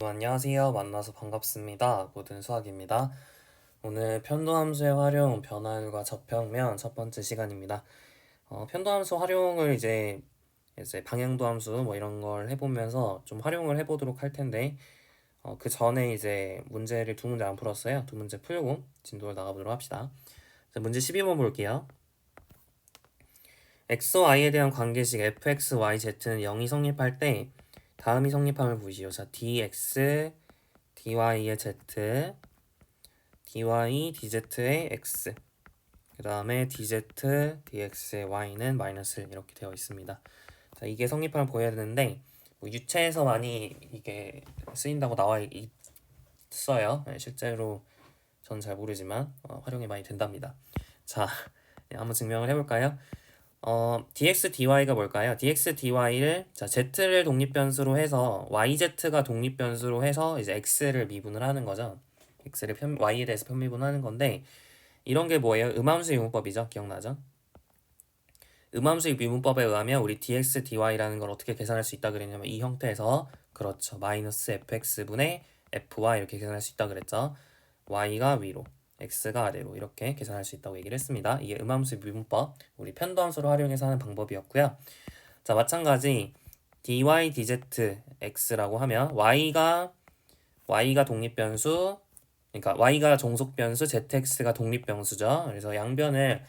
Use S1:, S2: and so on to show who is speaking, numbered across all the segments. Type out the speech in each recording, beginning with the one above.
S1: 안녕하세요. 만나서 반갑습니다. 모든 수학입니다. 오늘 편도함수의 활용, 변환과 접평면 첫 번째 시간입니다. 편도함수 활용을 이제 방향도함수 뭐 이런 걸 해보면서 좀 활용을 해보도록 할 텐데, 그 전에 이제 문제를 두 문제 안 풀었어요. 두 문제 풀고 진도를 나가보도록 합시다. 자, 문제 12번 볼게요. x, y에 대한 관계식 fx, y, z는 0이 성립할 때 다음이 성립함을 보시오. 자, dx, dy의 z, dy, dz의 x, 그 다음에 dz, dx의 y는 마이너스 1 이렇게 되어 있습니다. 자, 이게 성립함을 보여야 되는데 뭐 유체에서 많이 이게 쓰인다고 나와 있어요. 네, 실제로 저는 잘 모르지만 활용이 많이 된답니다. 자, 네, 한번 증명을 해볼까요? dx, dy가 뭘까요? dx, dy를 자, z를 독립변수로 해서 yz가 독립변수로 해서 이제 x를 미분을 하는 거죠. x를 y에 대해서 편미분하는 건데 이런 게 뭐예요? 음함수 유무법이죠. 기억나죠? 음함수 유무법에 의하면 우리 dx, dy라는 걸 어떻게 계산할 수 있다 그랬냐면 이 형태에서 그렇죠. 마이너스 fx분의 fy 이렇게 계산할 수 있다 그랬죠. y가 위로 x가 아래로 이렇게 계산할 수 있다고 얘기를 했습니다. 이게 음함수 미분법, 우리 편도함수를 활용해서 하는 방법이었고요. 자, 마찬가지 dy, dz, x라고 하면 y가 독립변수, 그러니까 y가 종속변수, zx가 독립변수죠. 그래서 양변을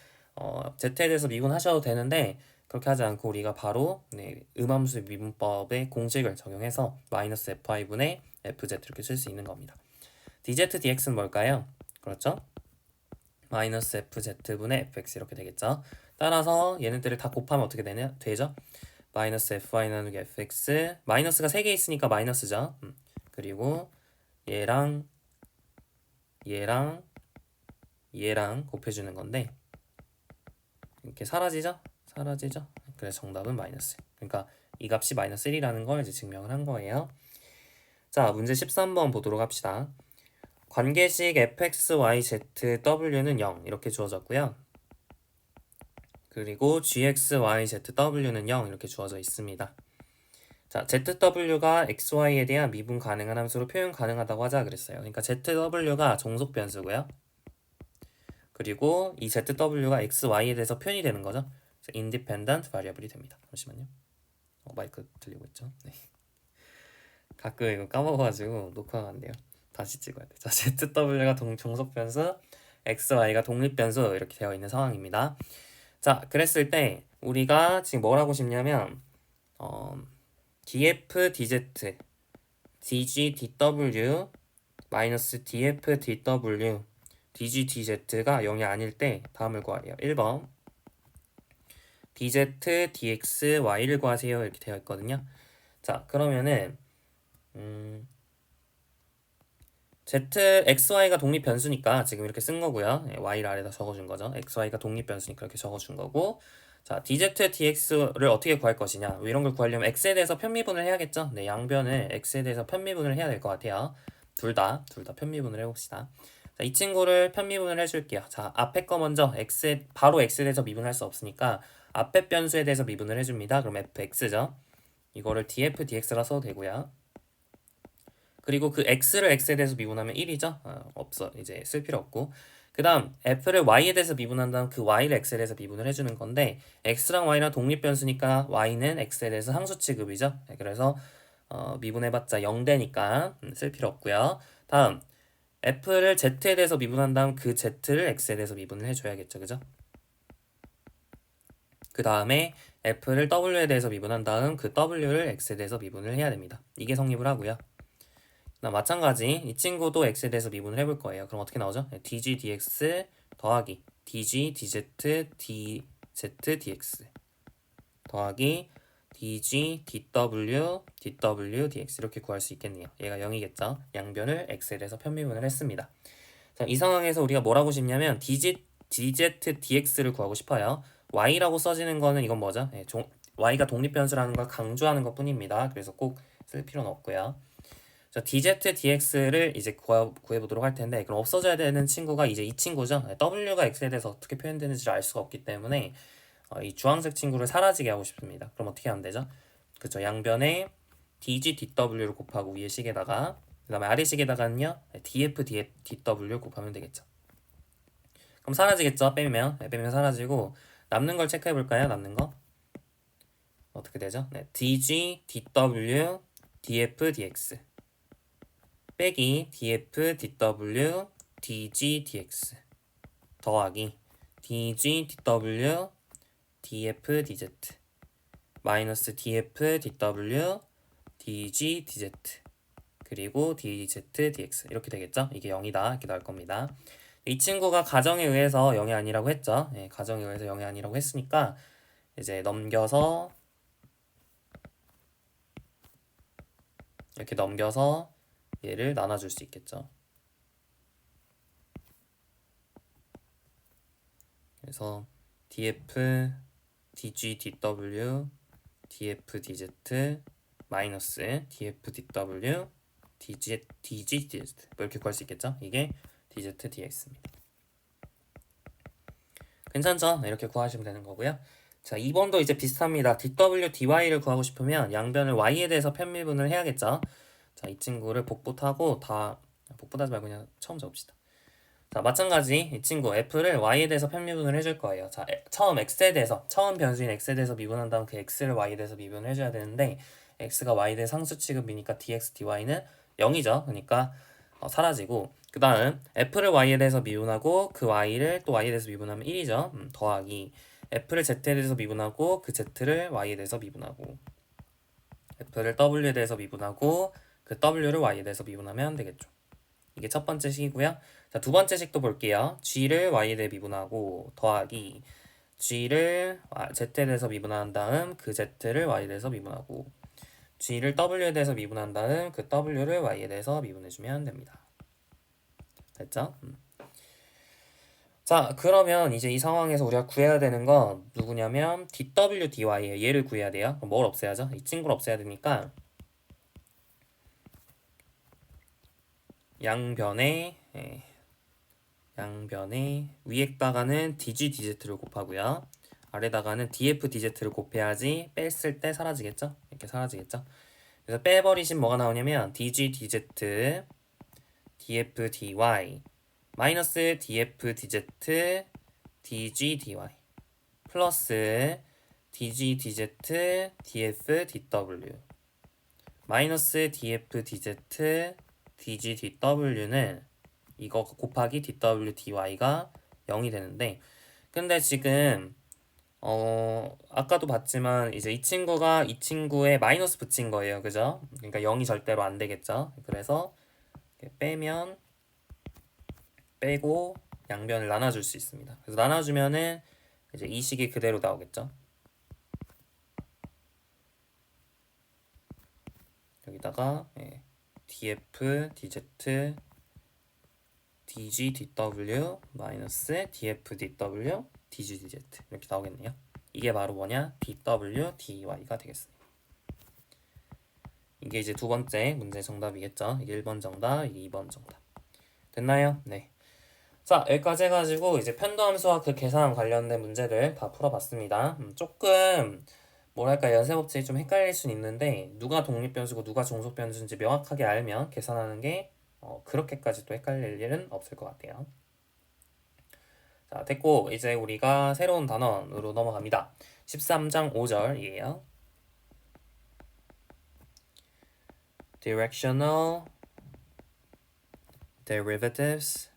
S1: z에 대해서 미분하셔도 되는데 그렇게 하지 않고 우리가 바로 음함수 미분법의 공식을 적용해서 마이너스 fy분의 fz 이렇게 쓸 수 있는 겁니다. dz, dx는 뭘까요? 그렇죠? 마이너스 fz분의 fx 이렇게 되겠죠. 따라서 얘네들을 다 곱하면 어떻게 되죠? 마이너스 fy 나누기 fx, 마이너스가 3개 있으니까 마이너스죠. 그리고 얘랑 곱해주는 건데 이렇게 사라지죠? 그래서 정답은 마이너스. 그러니까 이 값이 마이너스 1이라는 걸 이제 증명을 한 거예요. 자, 문제 13번 보도록 합시다. 관계식 fx, y, z, w는 0 이렇게 주어졌고요. 그리고 gx, y, z, w는 0 이렇게 주어져 있습니다. 자, zw가 xy에 대한 미분 가능한 함수로 표현 가능하다고 하자 그랬어요. 그러니까 zw가 종속 변수고요. 그리고 이 zw가 xy에 대해서 표현이 되는 거죠. independent variable이 됩니다. 잠시만요. 마이크 들리고 있죠? 네. 가끔 이거 까먹어가지고 녹화가 안 돼요. 다시 찍어야 돼. 자, zw가 종속 변수, xy가 독립 변수 이렇게 되어 있는 상황입니다. 자, 그랬을 때 우리가 지금 뭘 하고 싶냐면 df, dz, dg, dw, 마이너스 df, dw, dg, dz가 0이 아닐 때 다음을 구하래요. 1번 dz, dx, y를 구하세요 이렇게 되어 있거든요. 자, 그러면은 xy가 독립 변수니까 지금 이렇게 쓴 거고요. y를 아래다 적어준 거죠. xy가 독립 변수니까 이렇게 적어준 거고. 자, dz, dx를 어떻게 구할 것이냐? 이런 걸 구하려면 x에 대해서 편미분을 해야겠죠? 네, 양변을 x에 대해서 편미분을 해야 될 것 같아요. 둘 다 편미분을 해봅시다. 자, 이 친구를 편미분을 해줄게요. 자, 앞에 거 먼저 바로 x에 대해서 미분할 수 없으니까 앞에 변수에 대해서 미분을 해줍니다. 그럼 fx죠. 이거를 df, dx라 써도 되고요. 그리고 그 x를 x에 대해서 미분하면 1이죠. 없어. 이제 쓸 필요 없고. 그 다음 f를 y에 대해서 미분한다면 그 y를 x에 대해서 미분을 해주는 건데 x랑 y랑 독립변수니까 y는 x에 대해서 항수 취급이죠. 네, 그래서 미분해봤자 0되니까 쓸 필요 없고요. 다음 f를 z에 대해서 미분한 다음 그 z를 x에 대해서 미분을 해줘야겠죠. 그죠? 그 다음에 f를 w에 대해서 미분한 다음 그 w를 x에 대해서 미분을 해야 됩니다. 이게 성립을 하고요. 마찬가지 이 친구도 x에 대해서 미분을 해볼 거예요. 그럼 어떻게 나오죠? dg dx 더하기 dg dz dz dx 더하기 dg dw dw dx 이렇게 구할 수 있겠네요. 얘가 0이겠죠? 양변을 x에 대해서 편미분을 했습니다. 자, 이 상황에서 우리가 뭘 하고 싶냐면 dz dx를 구하고 싶어요. y라고 써지는 거는 이건 뭐죠? y가 독립변수라는 걸 강조하는 것 뿐입니다. 그래서 꼭 쓸 필요는 없고요. 자, dz, dx를 이제 구해보도록 할 텐데 그럼 없어져야 되는 친구가 이제 이 친구죠. w가 x에 대해서 어떻게 표현되는지를 알 수가 없기 때문에 이 주황색 친구를 사라지게 하고 싶습니다. 그럼 어떻게 하면 되죠? 그쵸, 양변에 dg dw를 곱하고 위에 식에다가 그 다음에 아래 식에다가는요 df dw 곱하면 되겠죠. 그럼 사라지겠죠? 빼면 빼면 사라지고 남는 걸 체크해 볼까요? 남는 거 어떻게 되죠? 네, dg dw df dx 빼기 df dw dg dx 더하기 dg dw df dz 마이너스 df dw dg dz 그리고 dz dx 이렇게 되겠죠? 이게 0이다 이렇게 나올 겁니다. 이 친구가 가정에 의해서 0이 아니라고 했죠. 네, 가정에 의해서 0이 아니라고 했으니까 이제 넘겨서 이렇게 넘겨서 얘를 나눠줄 수 있겠죠. 그래서 df dg dw df dz 마이너스 df dw dg dz 뭐 이렇게 구할 수 있겠죠. 이게 dz dx입니다. 괜찮죠? 네, 이렇게 구하시면 되는 거고요. 자, 2번도 이제 비슷합니다. dw dy를 구하고 싶으면 양변을 y에 대해서 편미분을 해야겠죠. 자, 이 친구를 복붙하고 다 복붙하지 말고 그냥 처음 적읍시다. 자, 마찬가지 이 친구 f를 y에 대해서 편미분을 해줄 거예요. 자, 처음 x에 대해서 처음 변수인 x에 대해서 미분한 다음 그 x를 y에 대해서 미분을 해줘야 되는데 x가 y에 대해 상수 취급이니까 dx dy는 0이죠. 그러니까 사라지고 그 다음 f를 y에 대해서 미분하고 그 y를 또 y에 대해서 미분하면 1이죠. 더하기 f를 z에 대해서 미분하고 그 z를 y에 대해서 미분하고 f를 w에 대해서 미분하고 그 w를 y에 대해서 미분하면 되겠죠. 이게 첫 번째 식이고요. 자, 두 번째 식도 볼게요. g를 y에 대해 미분하고 더하기 g를 z에 대해서 미분한 다음 그 z를 y에 대해서 미분하고 g를 w에 대해서 미분한 다음 그 w를 y에 대해서 미분해주면 됩니다. 됐죠? 자, 그러면 이제 이 상황에서 우리가 구해야 되는 건 누구냐면 dw dy예요. 얘를 구해야 돼요. 그럼 뭘 없애야죠? 이 친구를 없애야 되니까 양변에 위에다가는 dg dz를 곱하고요. 아래다가는 df dz를 곱해야지 뺐을 때 사라지겠죠? 이렇게 사라지겠죠? 그래서 빼버리신 뭐가 나오냐면 dg dz df dy 마이너스 df dz dg dy 플러스 dg dz df dw 마이너스 df dz dg dw는 이거 곱하기 dw dy가 0이 되는데 근데 지금 아까도 봤지만 이제 이 친구가 이 친구에 마이너스 붙인 거예요. 그죠? 그러니까 0이 절대로 안 되겠죠. 그래서 빼면 빼고 양변을 나눠줄 수 있습니다. 그래서 나눠주면은 이제 이 식이 그대로 나오겠죠. 여기다가 df dz dg dw 마이너스 df dw dg dz 이렇게 나오겠네요. 이게 바로 뭐냐? dw dy가 되겠습니다. 이게 이제 두 번째 문제 정답이겠죠. 이게 1번 정답, 이게 2번 정답. 됐나요? 네. 자, 여기까지 해가지고 이제 편도함수와 그 계산 관련된 문제를 다 풀어봤습니다. 조금 뭐랄까 연쇄법칙이 좀 헷갈릴 수는 있는데 누가 독립변수고 누가 종속변수인지 명확하게 알면 계산하는 게 그렇게까지 또 헷갈릴 일은 없을 것 같아요. 자, 됐고 이제 우리가 새로운 단원으로 넘어갑니다. 13장 5절이에요. Directional derivatives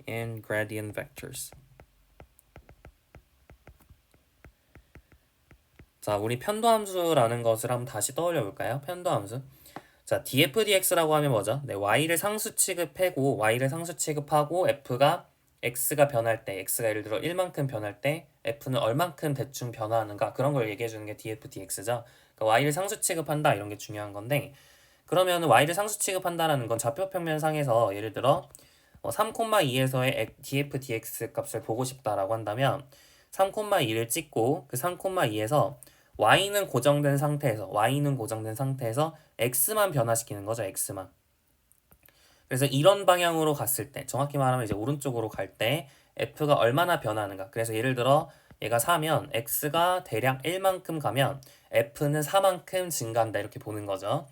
S1: and gradient vectors. 자, 우리 편도함수라는 것을 한번 다시 떠올려 볼까요? 편도함수. 자, df dx라고 하면 뭐죠? 네, y를 상수 취급하고 y를 상수 취급하고 f가 x가 변할 때 x가 예를 들어 1만큼 변할 때 f는 얼만큼 대충 변화하는가 그런 걸 얘기해 주는 게 df dx죠. 그러니까 y를 상수 취급한다 이런 게 중요한 건데 그러면 y를 상수 취급한다라는 건 좌표 평면상에서 예를 들어 3,2에서의 df dx 값을 보고 싶다라고 한다면 3,2를 찍고 그 3,2에서 y는 고정된 상태에서 x만 변화시키는 거죠. x만. 그래서 이런 방향으로 갔을 때 정확히 말하면 이제 오른쪽으로 갈 때 f가 얼마나 변하는가. 그래서 예를 들어 얘가 4면 x가 대략 1만큼 가면 f는 4만큼 증가한다 이렇게 보는 거죠.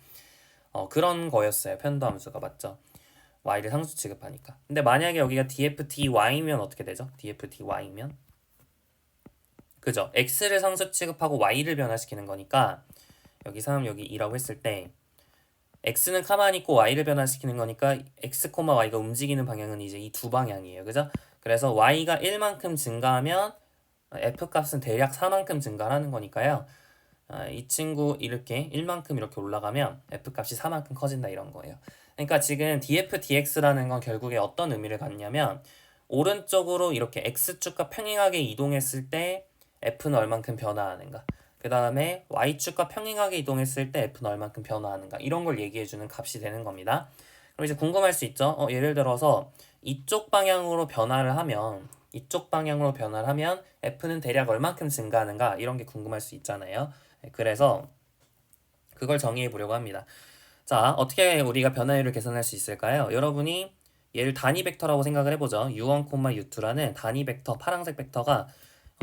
S1: 그런 거였어요. 편도함수가 맞죠? y를 상수 취급하니까. 근데 만약에 여기가 df/dy면 어떻게 되죠? df/dy면 그죠? x를 상수 취급하고 y를 변화시키는 거니까 여기 3, 여기 2라고 했을 때 x는 가만히 있고 y를 변화시키는 거니까 x, y가 움직이는 방향은 이제 이 두 방향이에요. 그죠? 그래서 y가 1만큼 증가하면 f 값은 대략 4만큼 증가하는 거니까요. 이 친구 이렇게 1만큼 이렇게 올라가면 f 값이 4만큼 커진다 이런 거예요. 그러니까 지금 df, dx라는 건 결국에 어떤 의미를 갖냐면 오른쪽으로 이렇게 x축과 평행하게 이동했을 때 f는 얼만큼 변화하는가, 그 다음에 y축과 평행하게 이동했을 때 f는 얼만큼 변화하는가 이런 걸 얘기해주는 값이 되는 겁니다. 그럼 이제 궁금할 수 있죠. 예를 들어서 이쪽 방향으로 변화를 하면 f는 대략 얼만큼 증가하는가 이런 게 궁금할 수 있잖아요. 그래서 그걸 정의해 보려고 합니다. 자, 어떻게 우리가 변화율을 계산할 수 있을까요? 여러분이 얘를 단위 벡터라고 생각을 해보죠. u1, u2라는 단위 벡터, 파란색 벡터가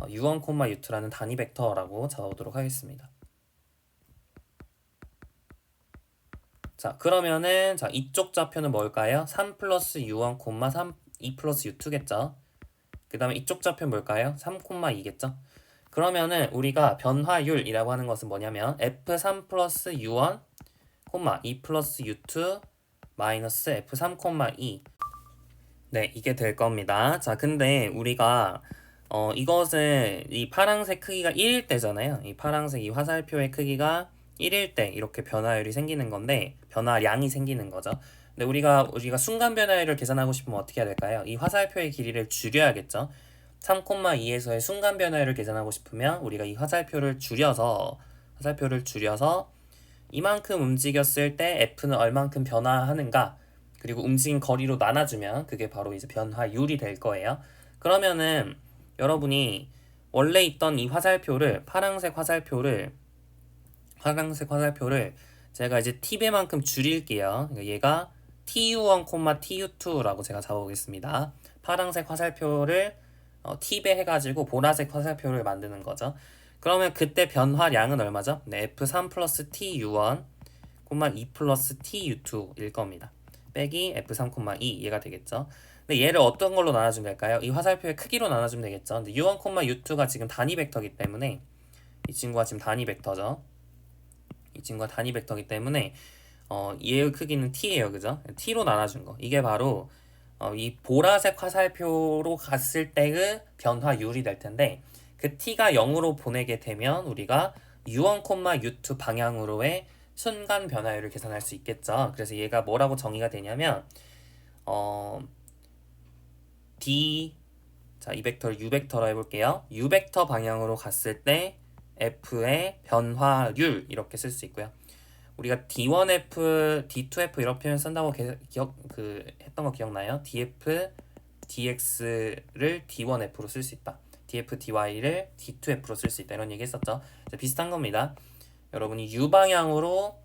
S1: u1, u2라는 단위 벡터라고 잡아보도록 하겠습니다. 자, 그러면은 자 이쪽 좌표는 뭘까요? 3 플러스 u1, 3, 2 플러스 u2겠죠. 그 다음에 이쪽 좌표는 뭘까요? 3, 2겠죠. 그러면은 우리가 변화율이라고 하는 것은 뭐냐면 f3 플러스 u1, 2 플러스 u2 마이너스 f3, 2 네, 이게 될 겁니다. 자, 근데 우리가 이것은 이 파란색 크기가 1일 때잖아요. 이 파란색 이 화살표의 크기가 1일 때 이렇게 변화율이 생기는 건데 변화량이 생기는 거죠. 근데 우리가 순간 변화율을 계산하고 싶으면 어떻게 해야 될까요? 이 화살표의 길이를 줄여야겠죠. 3,2에서의 순간 변화율을 계산하고 싶으면 우리가 이 화살표를 줄여서 이만큼 움직였을 때 f는 얼만큼 변화하는가, 그리고 움직인 거리로 나눠주면 그게 바로 이제 변화율이 될 거예요. 그러면은 여러분이 원래 있던 이 화살표를 파란색 화살표를 제가 이제 t배만큼 줄일게요. 그러니까 얘가 tu1, tu2라고 제가 잡아보겠습니다. 파란색 화살표를 t배 해가지고 보라색 화살표를 만드는 거죠. 그러면 그때 변화량은 얼마죠? 네, f3 플러스 tu1, 2 플러스 tu2일 겁니다. 빼기 f3, 2 얘가 되겠죠. 근데 얘를 어떤 걸로 나눠주면 될까요? 이 화살표의 크기로 나눠주면 되겠죠. 근데 u1, u2가 지금 단위 벡터이기 때문에 이 친구가 지금 단위 벡터죠. 이 친구가 단위 벡터이기 때문에 얘의 크기는 t예요. 그죠? t로 나눠준 거. 이게 바로 이 보라색 화살표로 갔을 때의 변화율이 될 텐데 그 t가 0으로 보내게 되면 우리가 u1, u2 방향으로의 순간 변화율을 계산할 수 있겠죠. 그래서 얘가 뭐라고 정의가 되냐면 d 자, 이 벡터를 u 벡터로 해볼게요. u 벡터 방향으로 갔을 때 f의 변화율 이렇게 쓸 수 있고요. 우리가 d1f, d2f 이런 표현 쓴다고 했던 거 기억나요? df, dx를 d1f로 쓸 수 있다. df, dy를 d2f로 쓸 수 있다. 이런 얘기 했었죠. 비슷한 겁니다. 여러분이 u 방향으로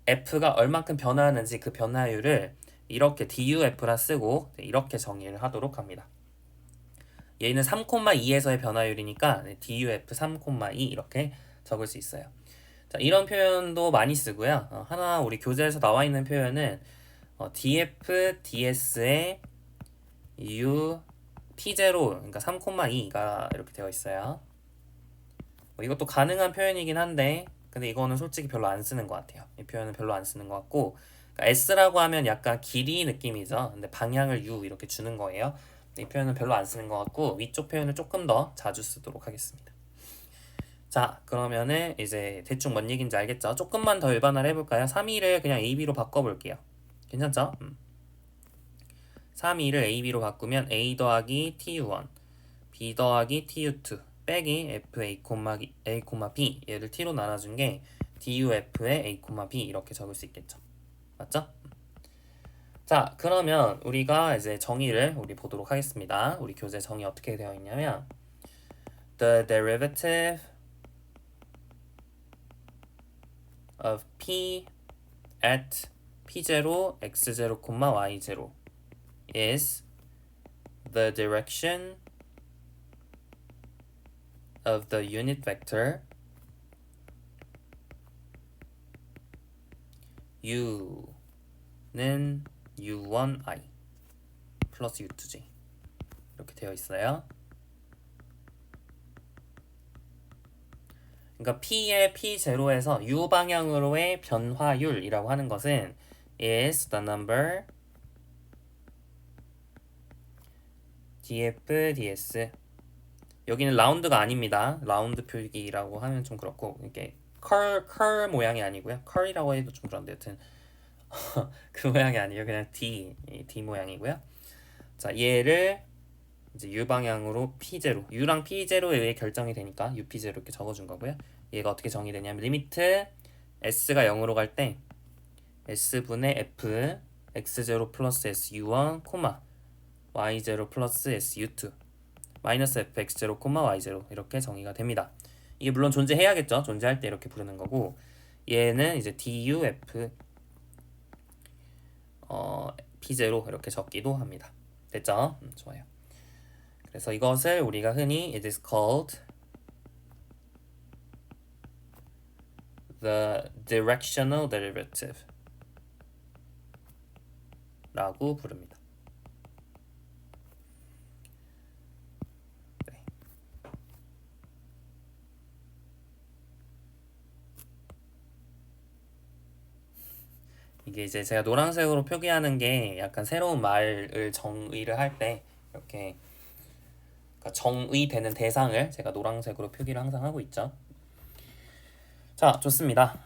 S1: f가 얼만큼 변화하는지 그 변화율을 이렇게 duf라 쓰고 이렇게 정의를 하도록 합니다. 얘는 3,2에서의 변화율이니까 duf 3,2 이렇게 적을 수 있어요. 자, 이런 표현도 많이 쓰고요. 하나 우리 교재에서 나와 있는 표현은 df, ds의 u t0 그러니까 3,2가 이렇게 되어 있어요. 이것도 가능한 표현이긴 한데 근데 이거는 솔직히 별로 안 쓰는 것 같아요. 이 표현은 별로 안 쓰는 것 같고 그러니까 s라고 하면 약간 길이 느낌이죠. 근데 방향을 u 이렇게 주는 거예요. 이 표현은 별로 안 쓰는 것 같고 위쪽 표현을 조금 더 자주 쓰도록 하겠습니다. 자, 그러면은 이제 대충 뭔 얘기인지 알겠죠? 조금만 더 일반화를 해볼까요? 3위를 그냥 AB로 바꿔볼게요. 괜찮죠? 3위를 AB로 바꾸면 A 더하기 TU1, B 더하기 TU2 빼기 FA, A, B 얘를 T로 나눠준 게 DUF의 A, B 이렇게 적을 수 있겠죠. 맞죠? 자, 그러면 우리가 이제 정의를 우리 보도록 하겠습니다. 우리 교재 정의 어떻게 되어 있냐면 The derivative of P at P0, X0, Y0 is the direction of the unit vector u는 u1i 플러스 u2j 이렇게 되어 있어요. 그러니까 P의 P0에서 U 방향으로의 변화율이라고 하는 것은 is the number df ds. 여기는 라운드가 아닙니다. 라운드 표기라고 하면 좀 그렇고 이게 컬 모양이 아니고요. 컬이라고 해도 좀 그런데 여튼 그 모양이 아니에요. 그냥 D 모양이고요. 자, 얘를 이제 U 방향으로 P0, U랑 P0에 의해 결정이 되니까 UP0 이렇게 적어준 거고요. 얘가 어떻게 정의되냐면 리미트 S가 0으로 갈 때 S분의 F X0 플러스 SU1, Y0 플러스 SU2 마이너스 FX0, Y0 이렇게 정의가 됩니다. 이게 물론 존재해야겠죠. 존재할 때 이렇게 부르는 거고 얘는 이제 DUF P0 이렇게 적기도 합니다. 됐죠? 좋아요. 그래서 이것을 우리가 흔히 it is called the directional derivative 라고 부릅니다. 네. 이게 이제 제가 노란색으로 표기하는 게 약간 새로운 말을 정의를 할 때 이렇게 그러니까 정의되는 대상을 제가 노란색으로 표기를 항상 하고 있죠. 자, 좋습니다.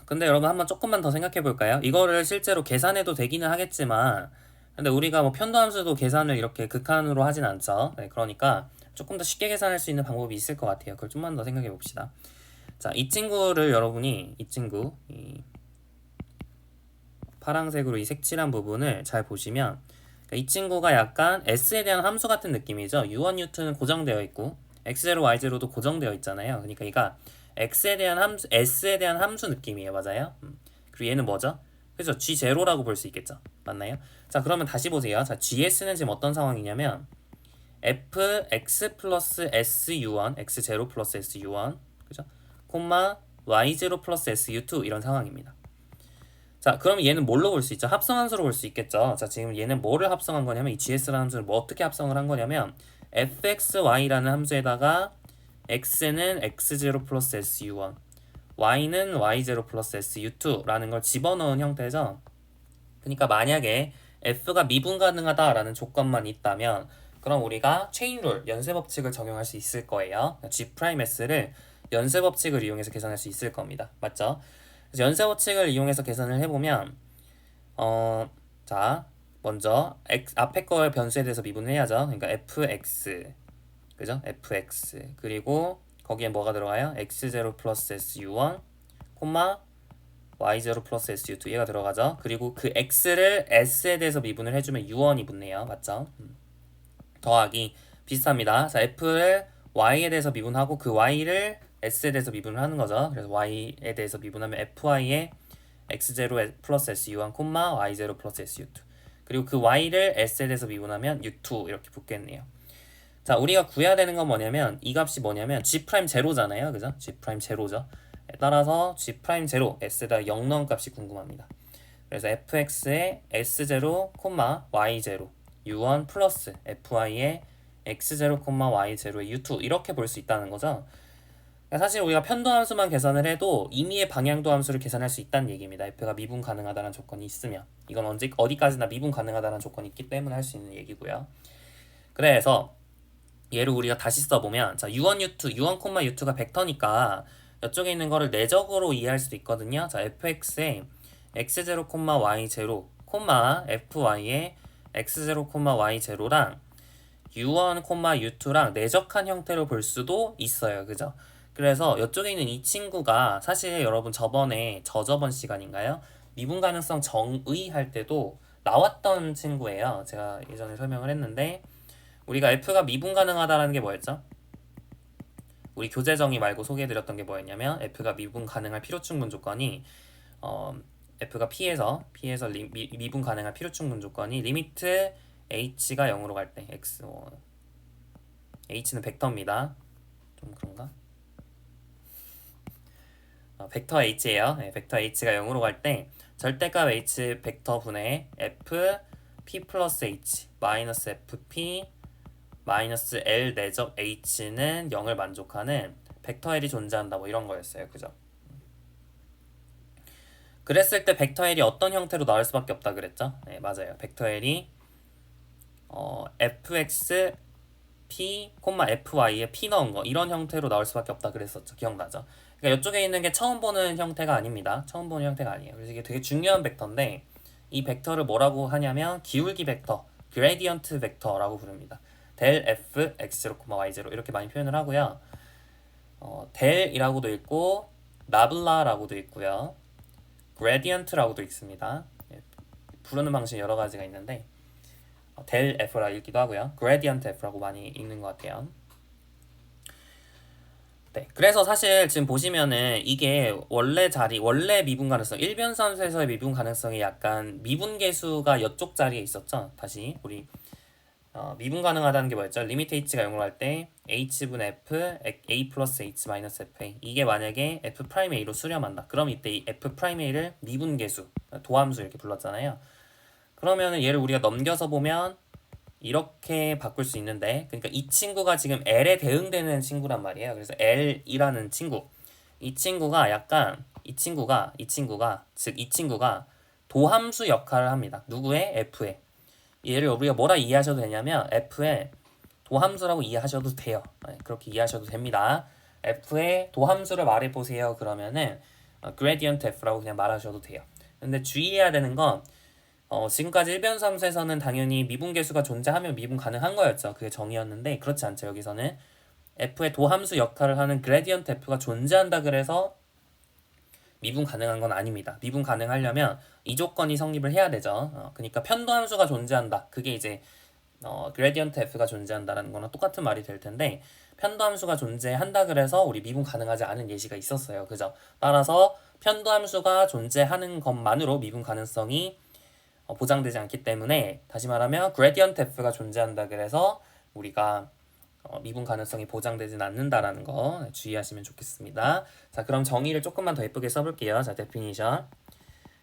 S1: 근데 여러분 한번 조금만 더 생각해 볼까요? 이거를 실제로 계산해도 되기는 하겠지만 근데 우리가 뭐 편도함수도 계산을 이렇게 극한으로 하진 않죠. 네, 그러니까 조금 더 쉽게 계산할 수 있는 방법이 있을 것 같아요. 그걸 좀만 더 생각해 봅시다. 자, 이 친구를 여러분이 이 친구 이 파란색으로 이 색칠한 부분을 잘 보시면 이 친구가 약간 S에 대한 함수 같은 느낌이죠. U1, U2는 고정되어 있고 X0, Y0도 고정되어 있잖아요. 그러니까 얘가 X에 대한 함수, S에 대한 함수 느낌이에요. 맞아요? 그리고 얘는 뭐죠? 그죠? G0라고 볼 수 있겠죠. 맞나요? 자, 그러면 다시 보세요. 자, GS는 지금 어떤 상황이냐면 fx 플러스 SU1, x0 플러스 SU1 그죠? 콤마 y0 플러스 SU2 이런 상황입니다. 자, 그럼 얘는 뭘로 볼 수 있죠? 합성함수로 볼 수 있겠죠. 자, 지금 얘는 뭐를 합성한 거냐면 이 GS라는 함수를 뭐 어떻게 합성을 한 거냐면 fxy라는 함수에다가 x는 x0 플러스 SU1 y는 y0 플러스 SU2라는 걸 집어넣은 형태죠. 그러니까 만약에 f가 미분 가능하다라는 조건만 있다면 그럼 우리가 체인룰, 연쇄법칙을 적용할 수 있을 거예요. G'S를 연쇄법칙을 이용해서 계산할 수 있을 겁니다. 맞죠? 그래서 연쇄법칙을 이용해서 계산을 해보면 자, 먼저 앞에 걸 변수에 대해서 미분을 해야죠. 그러니까 fx 그죠? fx 그리고 거기에 뭐가 들어가요? x0 플러스 su1 콤마 y0 플러스 su2 얘가 들어가죠. 그리고 그 x를 s에 대해서 미분을 해주면 u1이 붙네요. 맞죠? 더하기 비슷합니다. 자, f를 y에 대해서 미분하고 그 y를 s에 대해서 미분을 하는 거죠. 그래서 y에 대해서 미분하면 fy의 x0 플러스 su1 콤마 y0 플러스 su2 그리고 그 y를 s에 대해서 미분하면 u2 이렇게 붙겠네요. 자, 우리가 구해야 되는 건 뭐냐면 이 값이 뭐냐면 G'0잖아요. 그죠? G'0죠. 따라서 G'0 S에다 0 넣은 값이 궁금합니다. 그래서 fx의 s0, y0 u1 플러스 fy의 x0, y0의 u2 이렇게 볼 수 있다는 거죠. 사실 우리가 편도함수만 계산을 해도 임의의 방향도 함수를 계산할 수 있다는 얘기입니다. f가 미분 가능하다는 조건이 있으면 이건 어디까지나 미분 가능하다는 조건이 있기 때문에 할 수 있는 얘기고요. 그래서 얘를 우리가 다시 써보면 자 u1, u2, u1, u2가 벡터니까 이쪽에 있는 거를 내적으로 이해할 수도 있거든요. 자 fx의 x0, y0, fy의 x0, y0랑 u1, u2랑 내적한 형태로 볼 수도 있어요. 그죠? 그래서 이쪽에 있는 이 친구가 사실 여러분 저번 시간인가요? 미분 가능성 정의할 때도 나왔던 친구예요. 제가 예전에 설명을 했는데 우리가 f가 미분 가능하다라는 게 뭐였죠? 우리 교재 정의 말고 소개해드렸던 게 뭐였냐면 f가 미분 가능할 필요 충분 조건이 f가 P에서 미분 가능한 필요 충분 조건이 리미트 h가 0으로 갈 때 x h는 벡터입니다. 좀 그런가? 벡터 h예요. 네, 벡터 h가 0으로 갈 때 절대값 h 벡터 분의 f p 플러스 h 마이너스 fp 마이너스 l 내적 h는 0을 만족하는 벡터 l이 존재한다 뭐 이런 거였어요. 그죠? 그랬을 때 벡터 l이 어떤 형태로 나올 수밖에 없다 그랬죠? 네, 맞아요. 벡터 l이 fx p, fy에 p 넣은 거 이런 형태로 나올 수밖에 없다 그랬었죠. 기억나죠? 그러니까 이쪽에 있는 게 처음 보는 형태가 아닙니다. 처음 보는 형태가 아니에요. 그래서 이게 되게 중요한 벡터인데 이 벡터를 뭐라고 하냐면 기울기 벡터, 그레디언트 벡터라고 부릅니다. 델 f x0, y0 이렇게 많이 표현을 하고요. 델이라고도 있고 나블라라고도 있고요. 그레디언트라고도 있습니다. 부르는 방식이 여러 가지가 있는데 델 F라 읽기도 하고요. 그레디언트 F라고 많이 읽는 것 같아요. 네, 그래서 사실 지금 보시면은 이게 원래 미분 가능성, 일변산수에서의 미분 가능성이 약간 미분계수가 이쪽 자리에 있었죠. 다시 우리 미분 가능하다는 게 뭐였죠? 리미트 h가 0으로 할 때 h분 f a 플러스 h 마이너스 fa 이게 만약에 f 프라임 a로 수렴한다. 그럼 이때 이 f 프라임 a를 미분계수, 도함수 이렇게 불렀잖아요. 그러면은 얘를 우리가 넘겨서 보면 이렇게 바꿀 수 있는데, 그러니까 이 친구가 지금 L에 대응되는 친구란 말이에요. 그래서 L이라는 친구, 이 친구가 약간 이 친구가 즉 이 친구가 도함수 역할을 합니다. 누구의? F의. 얘를 우리가 뭐라 이해하셔도 되냐면 F의 도함수라고 이해하셔도 돼요. 그렇게 이해하셔도 됩니다. F의 도함수를 말해보세요. 그러면은 gradient F라고 그냥 말하셔도 돼요. 근데 주의해야 되는 건 지금까지 일변함수에서는 당연히 미분계수가 존재하면 미분 가능한 거였죠. 그게 정의였는데 그렇지 않죠. 여기서는 f의 도함수 역할을 하는 그레디언트 f가 존재한다 그래서 미분 가능한 건 아닙니다. 미분 가능하려면 이 조건이 성립을 해야 되죠. 그러니까 편도함수가 존재한다. 그게 이제 그레디언트 f가 존재한다라는 거랑 똑같은 말이 될 텐데 편도함수가 존재한다 그래서 우리 미분 가능하지 않은 예시가 있었어요. 그죠? 따라서 편도함수가 존재하는 것만으로 미분 가능성이 보장되지 않기 때문에 다시 말하면 그레디언트 f가 존재한다 그래서 우리가 미분 가능성이 보장되진 않는다라는 거 주의하시면 좋겠습니다. 자, 그럼 정의를 조금만 더 예쁘게 써볼게요. 자, definition.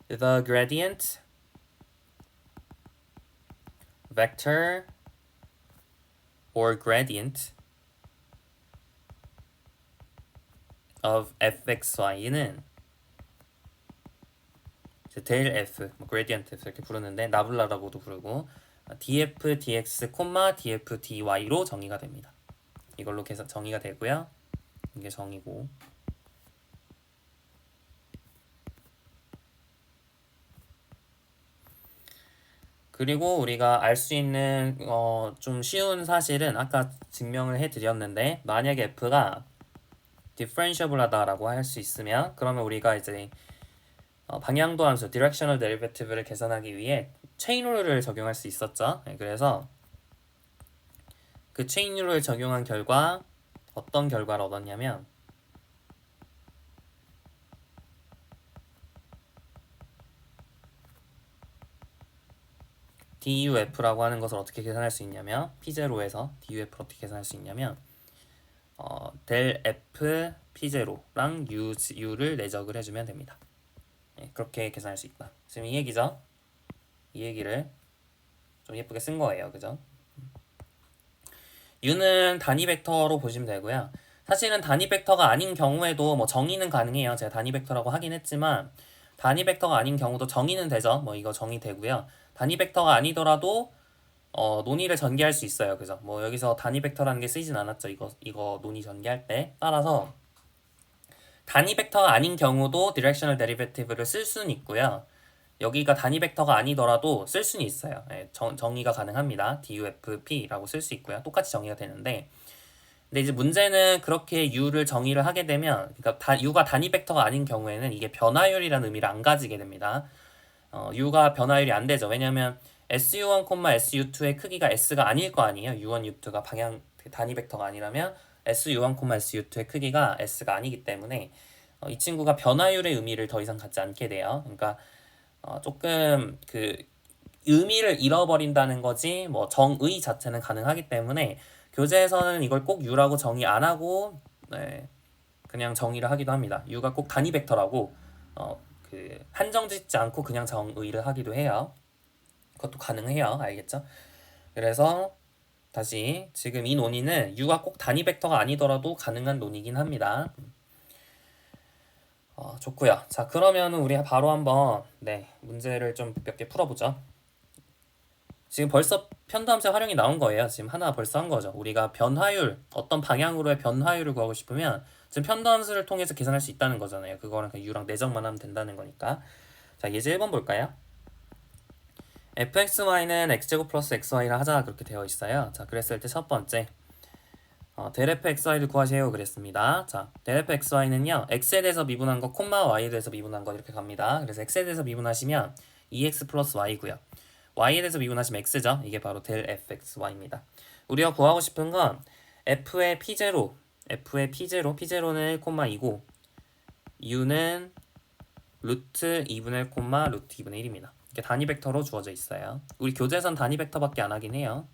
S1: The gradient vector or gradient of fxy는 델 f, gradient f 이렇게 부르는데 나블라라고도 부르고 df dx, df dy로 정의가 됩니다. 이걸로 계속 정의가 되고요. 이게 정의고. 그리고 우리가 알 수 있는 좀 쉬운 사실은 아까 증명을 해드렸는데 만약에 f가 differentiable하다라고 할 수 있으면 그러면 우리가 이제 방향도 함수 directional derivative를 계산하기 위해 체인 룰을 적용할 수 있었죠. 그래서 그 체인 룰을 적용한 결과 어떤 결과를 얻었냐면 duf라고 하는 것을 어떻게 계산할 수 있냐면 p0에서 duf를 어떻게 계산할 수 있냐면 델 f p0랑 u를 내적을 해주면 됩니다. 그렇게 계산할 수 있다. 지금 이 얘기죠. 이 얘기를 좀 예쁘게 쓴 거예요. 그죠? u는 단위 벡터로 보시면 되고요. 사실은 단위 벡터가 아닌 경우에도 뭐 정의는 가능해요. 제가 단위 벡터라고 하긴 했지만 단위 벡터가 아닌 경우도 정의는 되죠. 뭐 이거 정의되고요. 단위 벡터가 아니더라도 논의를 전개할 수 있어요. 그죠? 뭐 여기서 단위 벡터라는 게 쓰이진 않았죠. 이거 논의 전개할 때. 따라서 단위 벡터가 아닌 경우도 디렉셔널 데리베티브를 쓸 수는 있고요. 여기가 단위 벡터가 아니더라도 쓸 수는 있어요. 정의가 가능합니다. dufp라고 쓸 수 있고요. 똑같이 정의가 되는데 근데 이제 문제는 그렇게 u를 정의를 하게 되면 그러니까 u가 단위 벡터가 아닌 경우에는 이게 변화율이라는 의미를 안 가지게 됩니다. u가 변화율이 안 되죠. 왜냐하면 su1, su2의 크기가 s가 아닐 거 아니에요. u1, u2가 방향 단위 벡터가 아니라면 su1, su2의 크기가 s가 아니기 때문에 이 친구가 변화율의 의미를 더 이상 갖지 않게 돼요. 그러니까 조금 그 의미를 잃어버린다는 거지 뭐 정의 자체는 가능하기 때문에 교재에서는 이걸 꼭 U라고 정의 안 하고 그냥 정의를 하기도 합니다. U가 꼭 단위 벡터라고 한정 짓지 않고 그냥 정의를 하기도 해요. 그것도 가능해요. 알겠죠? 그래서 다시 지금 이 논의는 U가 꼭 단위 벡터가 아니더라도 가능한 논의긴 합니다. 좋고요. 자, 그러면 우리 바로 한번 문제를 좀 몇 개 풀어보죠. 지금 벌써 편도함수 활용이 나온 거예요. 지금 하나 벌써 한 거죠. 우리가 변화율, 어떤 방향으로의 변화율을 구하고 싶으면 지금 편도함수를 통해서 계산할 수 있다는 거잖아요. 그거랑 그냥 U랑 내정만 하면 된다는 거니까. 자, 예제 1번 볼까요? fxy는 x제곱 플러스 xy라 하자 그렇게 되어 있어요. 자, 그랬을 때 첫 번째 델 fxy를 구하세요 그랬습니다. 자, 델 fxy는요 x에 대해서 미분한 거 콤마 y에 대해서 미분한 거 이렇게 갑니다. 그래서 x에 대해서 미분하시면 2x 플러스 y고요. y에 대해서 미분하시면 x죠. 이게 바로 델 fxy입니다. 우리가 구하고 싶은 건 f의 p0, p0는 1,2고 u는 루트 2분의 1, 루트 2분의 1입니다. 이렇게 단위 벡터로 주어져 있어요. 우리 교재선 단위 벡터밖에 안 하긴 해요.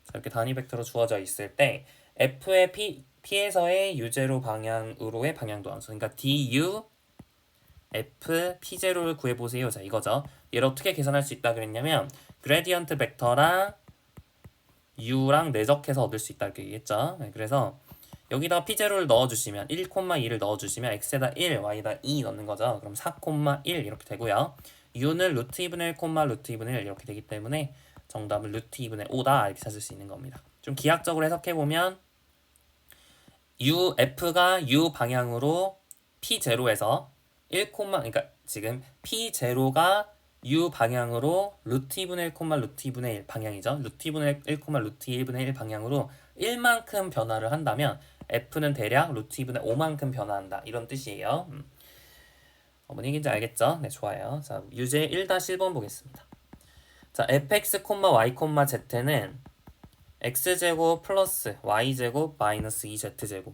S1: 자, 이렇게 단위 벡터로 주어져 있을 때 f의 p에서의 u0 방향으로의 방향도 함수. 그러니까 du f p0를 구해보세요. 자, 이거죠. 얘를 어떻게 계산할 수 있다 그랬냐면 그레디언트 벡터랑 u랑 내적해서 얻을 수 있다 이렇게 얘기했죠. 그래서 여기다 p0를 넣어주시면 1,2를 넣어주시면 x에다 1, y에다 2 넣는 거죠. 그럼 4,1 이렇게 되고요. u는 루트 2분의 1, 루트 2분의 1 이렇게 되기 때문에 정답은 루트 2분의 5다 이렇게 찾을 수 있는 겁니다. 좀 기하학적으로 해석해보면 f가 u 방향으로 p0에서 1, 그러니까 지금 p0가 u 방향으로 루트 2분의 1, 루트 2분의 1 방향이죠. 루트 2분의 1, 루트 2분의 1 방향으로 1만큼 변화를 한다면 f는 대략 루트 2분의 5만큼 변화한다. 이런 뜻이에요. 뭔 얘기인지 알겠죠? 네, 좋아요. 자, 유제 1-1번 보겠습니다. 자, fx, y, z는 x제곱 플러스 y제곱 마이너스 2z제곱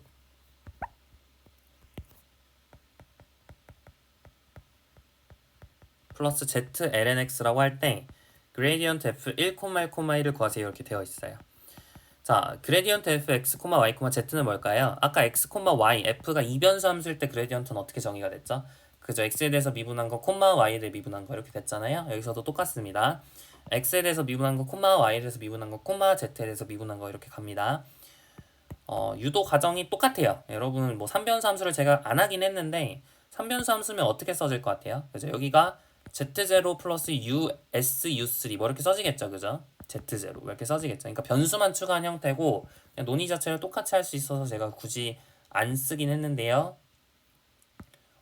S1: 플러스 z lnx라고 할 때 그레디언트 f 1, 1,1을 구하세요 이렇게 되어 있어요. 자, 그레디언트 f x, y, z는 뭘까요? 아까 x, y, f가 이변수 함수일 때 그레디언트는 어떻게 정의가 됐죠? 그죠? x에 대해서 미분한 거, y에 대해 미분한 거 이렇게 됐잖아요. 여기서도 똑같습니다. x에 대해서 미분한 거, y에 대해서 미분한 거, z에 대해서 미분한 거 이렇게 갑니다. 유도 과정이 똑같아요. 여러분 뭐 3변수 함수를 제가 안 하긴 했는데 3변수 함수면 어떻게 써질 것 같아요? 그죠? 여기가 z0 플러스 u, s, u3 뭐 이렇게 써지겠죠. 그죠? z0 이렇게 써지겠죠. 그러니까 변수만 추가한 형태고 그냥 논의 자체를 똑같이 할 수 있어서 제가 굳이 안 쓰긴 했는데요.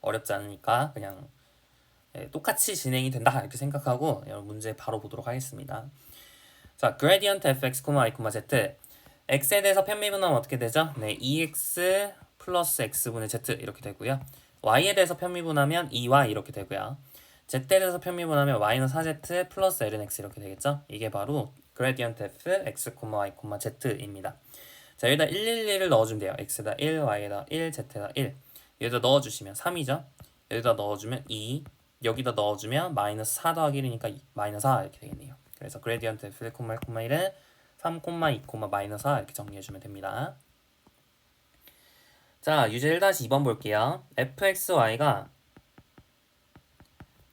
S1: 어렵지 않으니까 그냥 똑같이 진행이 된다 이렇게 생각하고 여러분 문제 바로 보도록 하겠습니다. 자, gradient fx, y, z x에 대해서 편미분하면 어떻게 되죠? 네, 2x 플러스 x분의 z 이렇게 되고요. y에 대해서 편미분하면 2y 이렇게 되고요. z에 대해서 편미분하면 마이너스 4z 플러스 lnx 이렇게 되겠죠? 이게 바로 gradient f, x, y, z입니다. 자, 여기다 111을 넣어주면 돼요. x에다 1, y에다 1, z에다 1. 여기다 넣어주시면 3이죠? 여기다 넣어주면 2, 여기다 넣어주면 마이너스 4 더하기 1이니까 마이너스 4 이렇게 되겠네요. 그래서 gradient f, 1, 1은 3, 2, 마이너스 4 이렇게 정리해주면 됩니다. 자, 유제 1-2번 볼게요. fxy가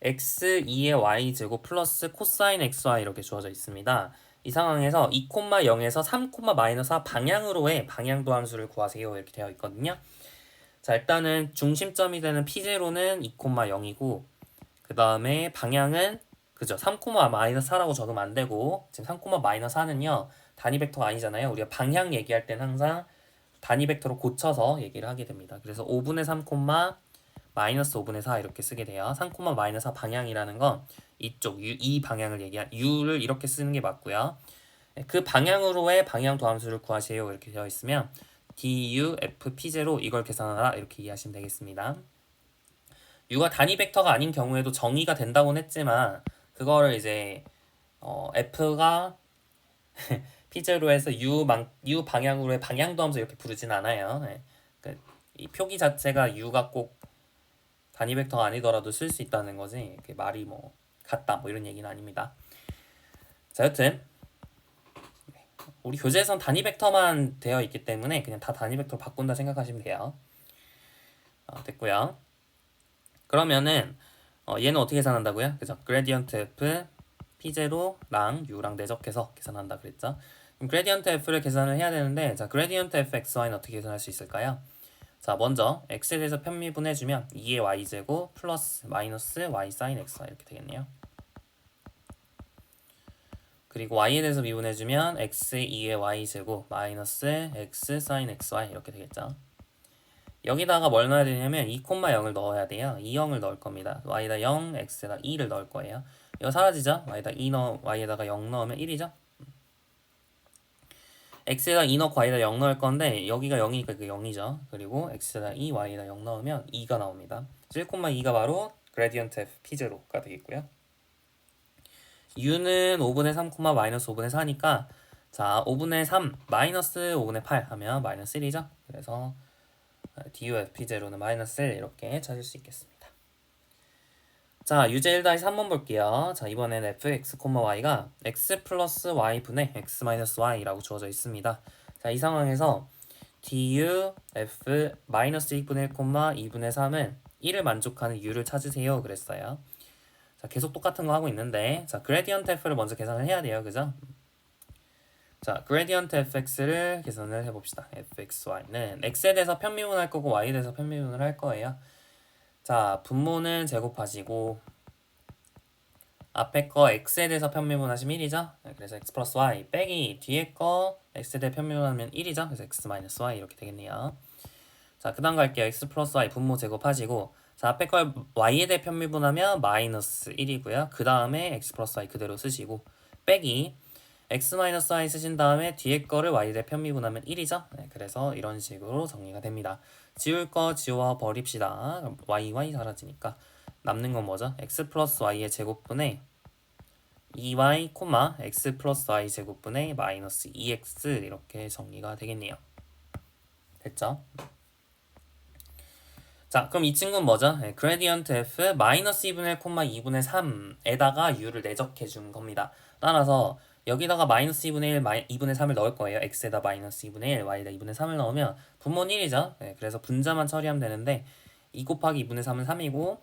S1: x2의 y제곱 플러스 코사인 xy 이렇게 주어져 있습니다. 이 상황에서 2,0에서 3, 마이너스 4 방향으로의 방향도 함수를 구하세요 이렇게 되어 있거든요. 자, 일단은 중심점이 되는 p0는 2,0이고 그 다음에 방향은 그죠? 3, 마이너스 4라고 적으면 안 되고 지금 3, 마이너스 4는요 단위 벡터가 아니잖아요. 우리가 방향 얘기할 땐 항상 단위 벡터로 고쳐서 얘기를 하게 됩니다. 그래서 5분의 3, 마이너스 5분의 4 이렇게 쓰게 돼요. 3, 마이너스 4 방향이라는 건 이쪽 이 방향을 얘기한 u를 이렇게 쓰는 게 맞고요. 그 방향으로의 방향 도함수를 구하세요 이렇게 되어 있으면 du f p0 이걸 계산하라 이렇게 이해하시면 되겠습니다. u가 단위 벡터가 아닌 경우에도 정의가 된다고는 했지만 그거를 이제 f가 p0에서 u 방향으로의 방향도 함수 이렇게 부르진 않아요. 네. 이 표기 자체가 u가 꼭 단위 벡터가 아니더라도 쓸 수 있다는 거지 말이 뭐 같다 뭐 이런 얘기는 아닙니다. 자, 여튼 우리 교재에선 단위 벡터만 되어 있기 때문에 그냥 다 단위 벡터로 바꾼다 생각하시면 돼요. 됐고요. 그러면은 얘는 어떻게 계산한다고요? 그죠? 그레디언트 f p0랑 u랑 내적해서 계산한다 그랬죠? 그럼 그레디언트 f를 계산을 해야 되는데, 자, 그레디언트 f xy는 어떻게 계산할 수 있을까요? 자, 먼저 x에 대해서 편미분해주면 2의 y제곱 플러스 마이너스 y sin xy 이렇게 되겠네요. 그리고 y에 대해서 미분해주면 x 2의 y제곱 마이너스 x sin xy 이렇게 되겠죠. 여기다가 뭘 넣어야 되냐면 2,0을 넣어야 돼요. 2,0을 넣을 겁니다. y에다 0, x에다 2를 넣을 거예요. 이거 사라지죠? y에다가 0 넣으면 1이죠? x에다 2 넣고 y에다 0 넣을 건데 여기가 0이니까 그게 0이죠. 그리고 x에다 2, y에다 0 넣으면 2가 나옵니다. 1,2가 바로 그레디언트 f p0가 되겠고요. u는 5분의 3, 마이너스 5분의 4니까 자 5분의 3 마이너스 5분의 8 하면 마이너스 1이죠. 그래서 du fp0는 마이너스 1 이렇게 찾을 수 있겠습니다. 자 유제 1-3번 볼게요. 자 이번엔 fx, y가 x 플러스 y 분의 x 마이너스 y라고 주어져 있습니다. 자 이 상황에서 du f 마이너스 2분의 1, 2분의 3은 1을 만족하는 u를 찾으세요 그랬어요. 자 계속 똑같은 거 하고 있는데 자 그레디언트 f를 먼저 계산을 해야 돼요. 그죠? 자 그레디언트 fx를 계산을 해봅시다. fxy는 x에 대해서 편미분할 거고 y에 대해서 편미분을 할 거예요. 자 분모는 제곱하시고 앞에 거 x에 대해서 편미분하시면 1이죠. 그래서 x 플러스 y 빼기 뒤에 거 x에 대해 편미분하면 1이죠. 그래서 x 마이너스 y 이렇게 되겠네요. 자 그 다음 갈게요. x 플러스 y 분모 제곱하시고 자 앞에 걸 y에 대해 편미분하면 마이너스 1이고요. 그 다음에 x 플러스 y 그대로 쓰시고 빼기 x 마이너스 y 쓰신 다음에 뒤에 거를 y에 대해 편미분하면 1이죠. 네, 그래서 이런 식으로 정리가 됩니다. 지울 거 지워 버립시다. 그럼 y 사라지니까 남는 건 뭐죠? x 플러스 y의 제곱분의 2y, x 플러스 y 제곱분의 마이너스 2x 이렇게 정리가 되겠네요. 됐죠? 자 그럼 이 친구는 뭐죠? 네, 그레디언트 f 마이너스 2분의 1, 2분의 3에다가 u를 내적해 준 겁니다. 따라서 여기다가 마이너스 2분의 1, 2분의 3을 넣을 거예요. x에다 마이너스 2분의 1, y에다 2분의 3을 넣으면 분모는 1이죠. 네, 그래서 분자만 처리하면 되는데 2 곱하기 2분의 3은 3이고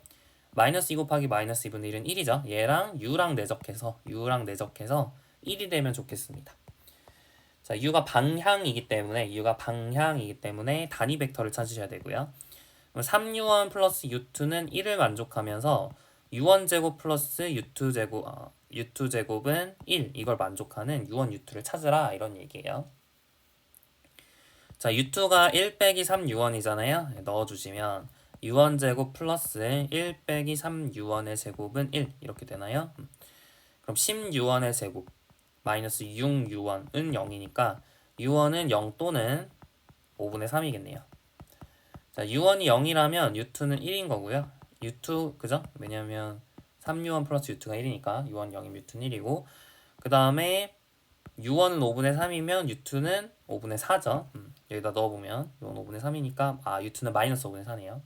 S1: 마이너스 2 곱하기 마이너스 2분의 1은 1이죠. 얘랑 u랑 내적해서 1이 되면 좋겠습니다. 자, u가 방향이기 때문에 단위 벡터를 찾으셔야 되고요. 3u1 플러스 u2는 1을 만족하면서 u1 제곱 플러스 u2 제곱은 1 이걸 만족하는 u1, u2를 찾으라 이런 얘기예요. 자 u2가 1 빼기 3 u1이잖아요. 넣어주시면 u1 제곱 플러스 1 빼기 3 u1의 제곱은 1 이렇게 되나요? 그럼 10 u1의 제곱 마이너스 6 u1은 0이니까 u1은 0 또는 5분의 3이겠네요. 자 u1이 0이라면 u2는 1인 거고요. u2 그죠? 왜냐면 3u1 플러스 u2가 1이니까 u1 0이면 u2는 1이고 그 다음에 u1은 5분의 3이면 u2는 5분의 4죠. 여기다 넣어보면 u1 5분의 3이니까 u2는 마이너스 5분의 4네요.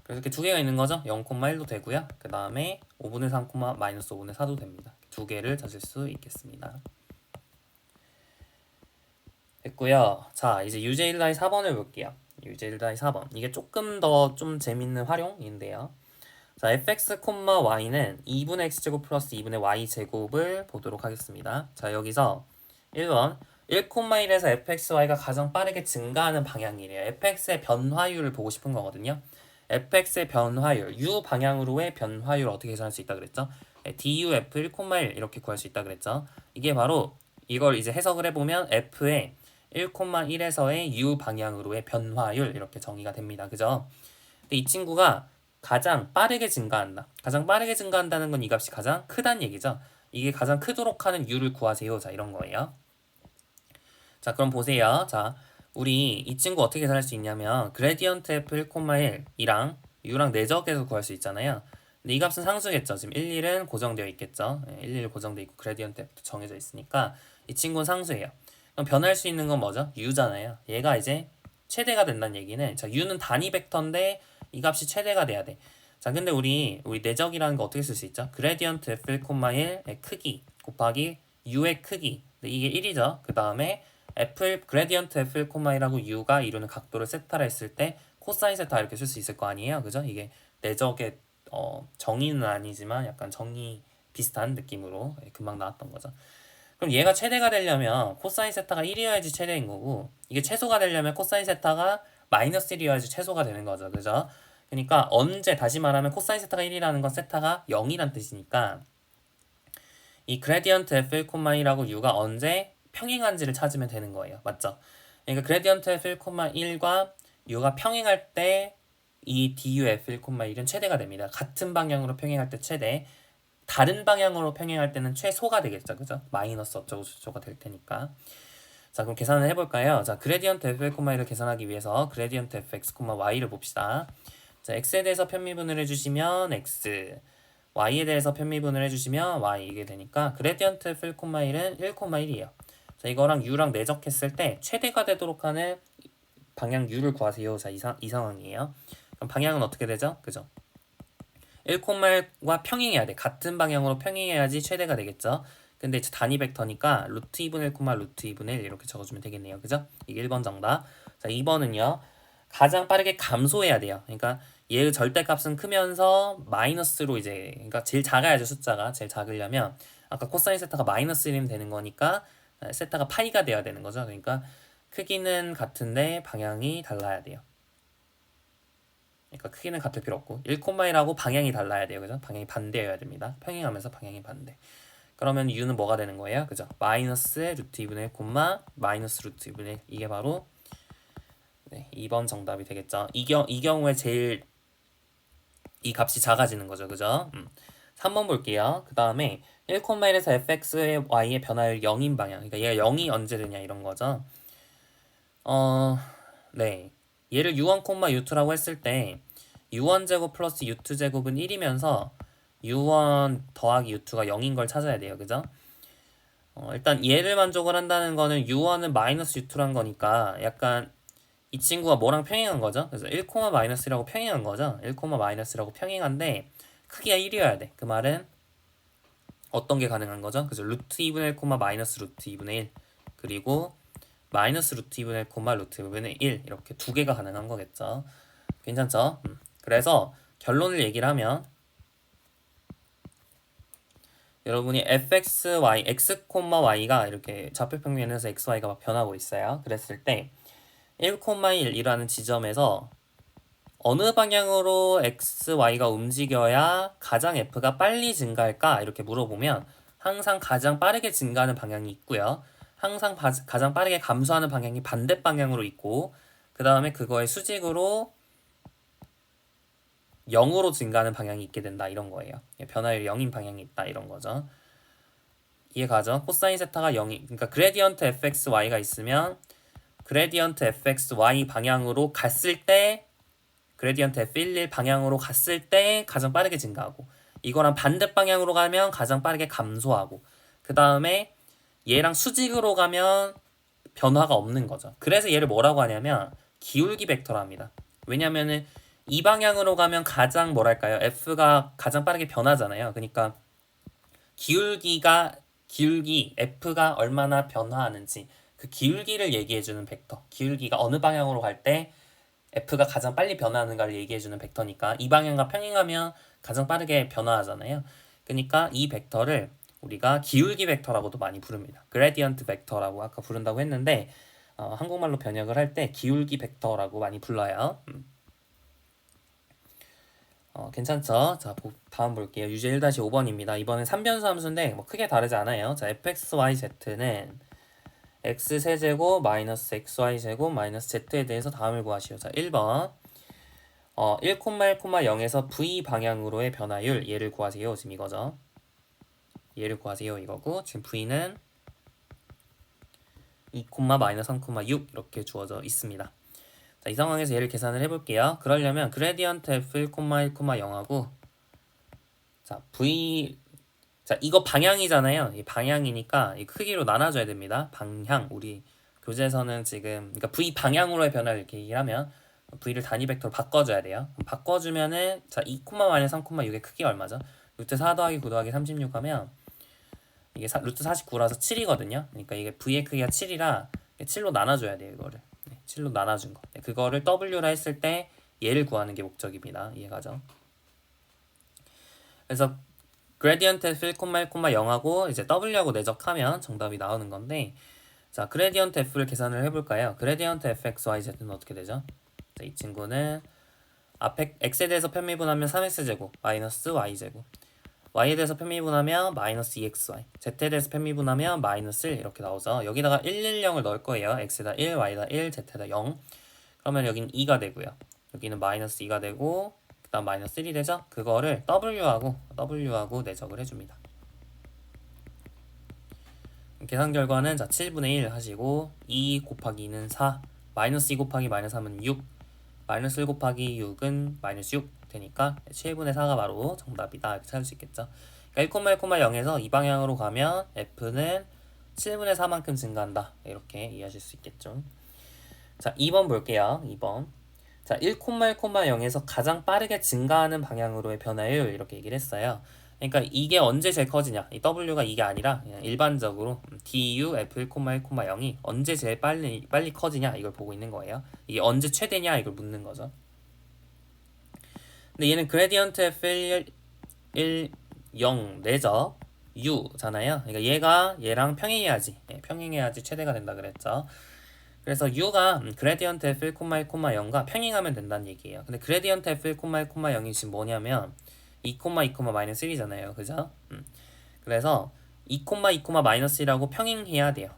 S1: 그래서 이렇게 두 개가 있는 거죠. 0,1도 되고요. 그 다음에 5분의 3, 마이너스 5분의 4도 됩니다. 두 개를 찾을 수 있겠습니다. 됐고요. 자 이제 UJ 1-4번을 볼게요. UJ 1-4번 이게 조금 더 좀 재밌는 활용인데요. 자 fx, y는 2분의 x제곱 플러스 2분의 y제곱을 보도록 하겠습니다. 자 여기서 1번 1,1에서 fxy가 가장 빠르게 증가하는 방향이래요. fx의 변화율을 보고 싶은 거거든요. fx의 변화율, u 방향으로의 변화율을 어떻게 계산할 수 있다 그랬죠? duf 1,1 이렇게 구할 수 있다 그랬죠? 이게 바로 이걸 이제 해석을 해보면 f의 1,1에서의 u 방향으로의 변화율 이렇게 정의가 됩니다. 그죠? 근데 이 친구가 가장 빠르게 증가한다. 가장 빠르게 증가한다는 건 이 값이 가장 크다는 얘기죠. 이게 가장 크도록 하는 u를 구하세요. 자 이런 거예요. 자 그럼 보세요. 자 우리 이 친구 어떻게 계산할 수 있냐면 그레디언트 f 1,1이랑 u랑 내적해서 구할 수 있잖아요. 근데 이 값은 상수겠죠. 지금 1, 1은 고정되어 있겠죠. 1, 1 고정되어 있고 그레디언트 f도 정해져 있으니까 이 친구는 상수예요. 그럼 변할 수 있는 건 뭐죠? u잖아요. 얘가 이제 최대가 된다는 얘기는 자 u는 단위 벡터인데 이 값이 최대가 돼야 돼. 자 근데 우리 내적이라는 거 어떻게 쓸 수 있죠? 그레디언트 f 1,1의 크기 곱하기 u의 크기 이게 1이죠. 그 다음에 그레디언트 f1,1하고 u가 이루는 각도를 세타라 했을 때 코사인 세타 이렇게 쓸 수 있을 거 아니에요. 그죠? 이게 내적의 정의는 아니지만 약간 정의 비슷한 느낌으로 금방 나왔던 거죠. 그럼 얘가 최대가 되려면 코사인 세타가 1이어야지 최대인 거고, 이게 최소가 되려면 코사인 세타가 마이너스 1이어야지 최소가 되는 거죠. 그죠? 그러니까 언제, 다시 말하면 코사인 세타가 1이라는 건 세타가 0이란 뜻이니까 이 그레디언트 f1,1하고 u가 언제 평행한지를 찾으면 되는 거예요. 맞죠? 그러니까 그레디언트 f1,1과 u가 평행할 때 이 du f1,1은 최대가 됩니다. 같은 방향으로 평행할 때 최대, 다른 방향으로 평행할 때는 최소가 되겠죠. 그죠? 마이너스 어쩌고 저쩌고가 될 테니까. 자, 그럼 계산을 해볼까요? 자, 그레디언트 f1,1을 계산하기 위해서 그레디언트 fx, y를 봅시다. 자, x에 대해서 편미분을 해주시면 x, y에 대해서 편미분을 해주시면 y 이게 되니까 그레디언트 f1,1은 1,1이에요. 자, 이거랑 u랑 내적했을 때 최대가 되도록 하는 방향 u를 구하세요. 자, 이 상황이에요. 그럼 방향은 어떻게 되죠? 그죠? 1,1과 평행해야 돼. 같은 방향으로 평행해야지 최대가 되겠죠. 근데 이제 단위 벡터니까 루트 2분의 1, 루트 2분의 1 이렇게 적어주면 되겠네요. 그죠? 이게 1번 정답. 자, 2번은요. 가장 빠르게 감소해야 돼요. 그러니까 얘의 절대값은 크면서 마이너스로 이제, 그러니까 제일 작아야죠. 숫자가 제일 작으려면 아까 코사인 세타가 마이너스 1이면 되는 거니까 세타가 파이가 돼야 되는 거죠. 그러니까 크기는 같은데 방향이 달라야 돼요. 그러니까 크기는 같을 필요 없고 1,1하고 방향이 달라야 돼요. 그죠? 방향이 반대여야 됩니다. 평행하면서 방향이 반대. 그러면 u는 뭐가 되는 거예요? 그죠? 마이너스 루트 2분의 1, 마이너스 루트 2분의 1. 이게 바로 2번 정답이 되겠죠. 이 경우에 제일 이 값이 작아지는 거죠. 그죠? 3번 볼게요. 그 다음에 1,1에서 fx의 y의 변화율 0인 방향. 그러니까 얘가 0이 언제 되냐 이런 거죠. 네. 얘를 u1, u2라고 했을 때 u1제곱 플러스 u2제곱은 1이면서 u1 더하기 u2가 0인 걸 찾아야 돼요. 그죠? 일단 얘를 만족을 한다는 거는 u1은 마이너스 u2란 거니까 약간 이 친구가 뭐랑 평행한 거죠? 그래서 1, 마이너스라고 평행한 거죠? 1, 마이너스라고 평행한데 크기가 1이어야 돼. 그 말은 어떤 게 가능한 거죠? 그래서 루트 2분의 1, 마이너스 루트 2분의 1 그리고 마이너스 루트 2분의 1, 루트 2분의 1 이렇게 두 개가 가능한 거겠죠. 괜찮죠? 그래서 결론을 얘기를 하면 여러분이 fxy, x, y가 이렇게 좌표평면에서 xy가 막 변하고 있어요. 그랬을 때 1,1이라는 지점에서 어느 방향으로 x, y가 움직여야 가장 f가 빨리 증가할까? 이렇게 물어보면 항상 가장 빠르게 증가하는 방향이 있고요. 항상 가장 빠르게 감소하는 방향이 반대 방향으로 있고 그 다음에 그거의 수직으로 0으로 증가하는 방향이 있게 된다 이런 거예요. 변화율이 0인 방향이 있다 이런 거죠. 이해가죠? 코사인 세타가 0이 그러니까 그레디언트 fxy가 있으면 그레디언트 fxy 방향으로 갔을 때 그레디언트 f11 방향으로 갔을 때 가장 빠르게 증가하고 이거랑 반대 방향으로 가면 가장 빠르게 감소하고 그 다음에 얘랑 수직으로 가면 변화가 없는 거죠. 그래서 얘를 뭐라고 하냐면 기울기 벡터라 합니다. 왜냐면은 이 방향으로 가면 가장 뭐랄까요? f가 가장 빠르게 변하잖아요. 그러니까 기울기 f가 얼마나 변화하는지 그 기울기를 얘기해주는 벡터. 기울기가 어느 방향으로 갈 때 f가 가장 빨리 변화하는가를 얘기해주는 벡터니까 이 방향과 평행하면 가장 빠르게 변화하잖아요. 그러니까 이 벡터를 우리가 기울기 벡터라고도 많이 부릅니다. 그레디언트 벡터라고 아까 부른다고 했는데 한국말로 번역을 할 때 기울기 벡터라고 많이 불러요. 괜찮죠? 자, 다음 볼게요. 유제 1-5번입니다. 이번엔 3변수 함수인데 뭐 크게 다르지 않아요. 자, fxyz는 x세제곱 마이너스 xy제곱 마이너스 z에 대해서 다음을 구하시오. 자, 1번 1, 0에서 v 방향으로의 변화율 얘를 구하세요. 지금 이거죠. 얘를 구하세요 이거고 지금 v는 2, 마이너스 3,6 이렇게 주어져 있습니다. 자, 이 상황에서 얘를 계산을 해볼게요. 그러려면 그레디언트 f 1, 0하고 자 이거 방향이잖아요. 이 방향이니까 이 크기로 나눠줘야 됩니다. 방향 우리 교재에서는 지금 그러니까 v 방향으로의 변화를 이렇게 얘기하면 v를 단위 벡터로 바꿔줘야 돼요. 바꿔주면은 자 2, 마이너스 3,6의 크기가 얼마죠? 루트 4 더하기 9 더하기 36 하면 이게 루트 49라서 7이거든요. 그러니까 이게 V의 크기가 7이라 7로 나눠줘야 돼요. 이거를 7로 나눠준 거. 그거를 W라 했을 때 얘를 구하는 게 목적입니다. 이해가죠? 그래서 그레디언트 F1, 1,0하고 이제 W하고 내적하면 정답이 나오는 건데, 자, 그레디언트 F를 계산을 해볼까요? 그레디언트 fxyz는 어떻게 되죠? 자, 이 친구는 앞에 x에 대해서 편미분하면 3x제곱 마이너스 y제곱, y에 대해서 편미분하면 마이너스 2xy, z에 대해서 편미분하면 마이너스 1 이렇게 나오죠. 여기다가 110을 넣을 거예요. x에다 1, y에다 1, z에다 0. 그러면 여기는 2가 되고요. 여기는 마이너스 2가 되고 그 다음 마이너스 1이 되죠. 그거를 w하고 내적을 해줍니다. 계산 결과는 자 7분의 1 하시고 2 곱하기 2는 4, 마이너스 2 곱하기 마이너스 3은 6, 마이너스 1 곱하기 6은 마이너스 6 되니까 7분의 4가 바로 정답이다 이렇게 찾을 수 있겠죠. 그러니까 1,0에서 이 방향으로 가면 f는 7분의 4만큼 증가한다 이렇게 이해하실 수 있겠죠. 자 2번 볼게요. 2번. 자 1,0에서 가장 빠르게 증가하는 방향으로의 변화율 이렇게 얘기를 했어요. 그러니까 이게 언제 제일 커지냐, 이 W가 이게 아니라 그냥 일반적으로 du f1,1,0이 언제 제일 빨리 커지냐 이걸 보고 있는 거예요. 이게 언제 최대냐 이걸 묻는 거죠. 근데 얘는 그레디언트 f1, 0 내적 u잖아요. 그러니까 얘가 얘랑 평행해야지 평행해야지 최대가 된다 그랬죠. 그래서 u가 그레디언트 f1,1,0과 평행하면 된다는 얘기예요. 근데 그레디언트 f1,1,0이 지금 뭐냐면 2, 2, 마이너스 1이잖아요. 그죠? 그래서 2, 2, 마이너스 1하고 평행해야 돼요.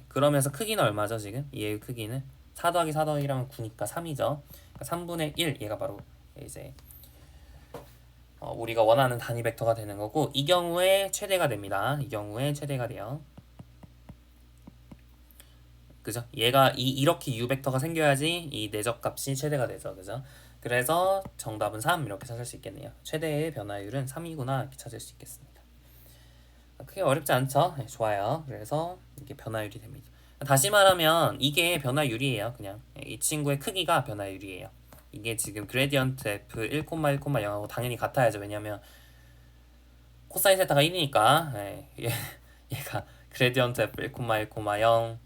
S1: 그러면서 크기는 얼마죠 지금? 얘의 크기는 4 더하기 4 더하기 1하면 9니까 3이죠. 그러니까 3분의 1 얘가 바로 이제 우리가 원하는 단위 벡터가 되는 거고, 이 경우에 최대가 됩니다. 이 경우에 최대가 돼요. 그죠? 얘가 이렇게 u 벡터가 생겨야지 이 내적 값이 최대가 되죠. 그죠? 그래서 정답은 3 이렇게 찾을 수 있겠네요. 최대의 변화율은 3이구나 이렇게 찾을 수 있겠습니다. 크게 어렵지 않죠? 네, 좋아요. 그래서 이게 변화율이 됩니다. 다시 말하면 이게 변화율이에요. 그냥 이 친구의 크기가 변화율이에요. 이게 지금 그레디언트 f 1,1,0하고 당연히 같아야죠. 왜냐면 코사인 세타가 1이니까 얘가 그레디언트 f 1,1,0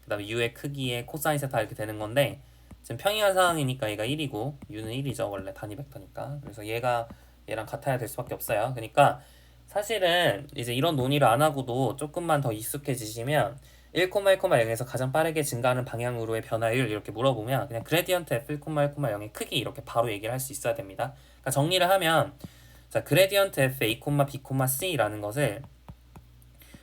S1: 그 다음에 u의 크기에 코사인 세타 이렇게 되는 건데, 지금 평행한 상황이니까 얘가 1이고 u는 1이죠. 원래 단위 벡터니까. 그래서 얘가 얘랑 같아야 될 수밖에 없어요. 그러니까 사실은 이제 이런 논의를 안 하고도 조금만 더 익숙해지시면 1,1,0에서 가장 빠르게 증가하는 방향으로의 변화율 이렇게 물어보면 그냥 그레디언트 f 1,1,0의 크기 이렇게 바로 얘기를 할 수 있어야 됩니다. 그러니까 정리를 하면, 자 그레디언트 f a, b, c라는 것을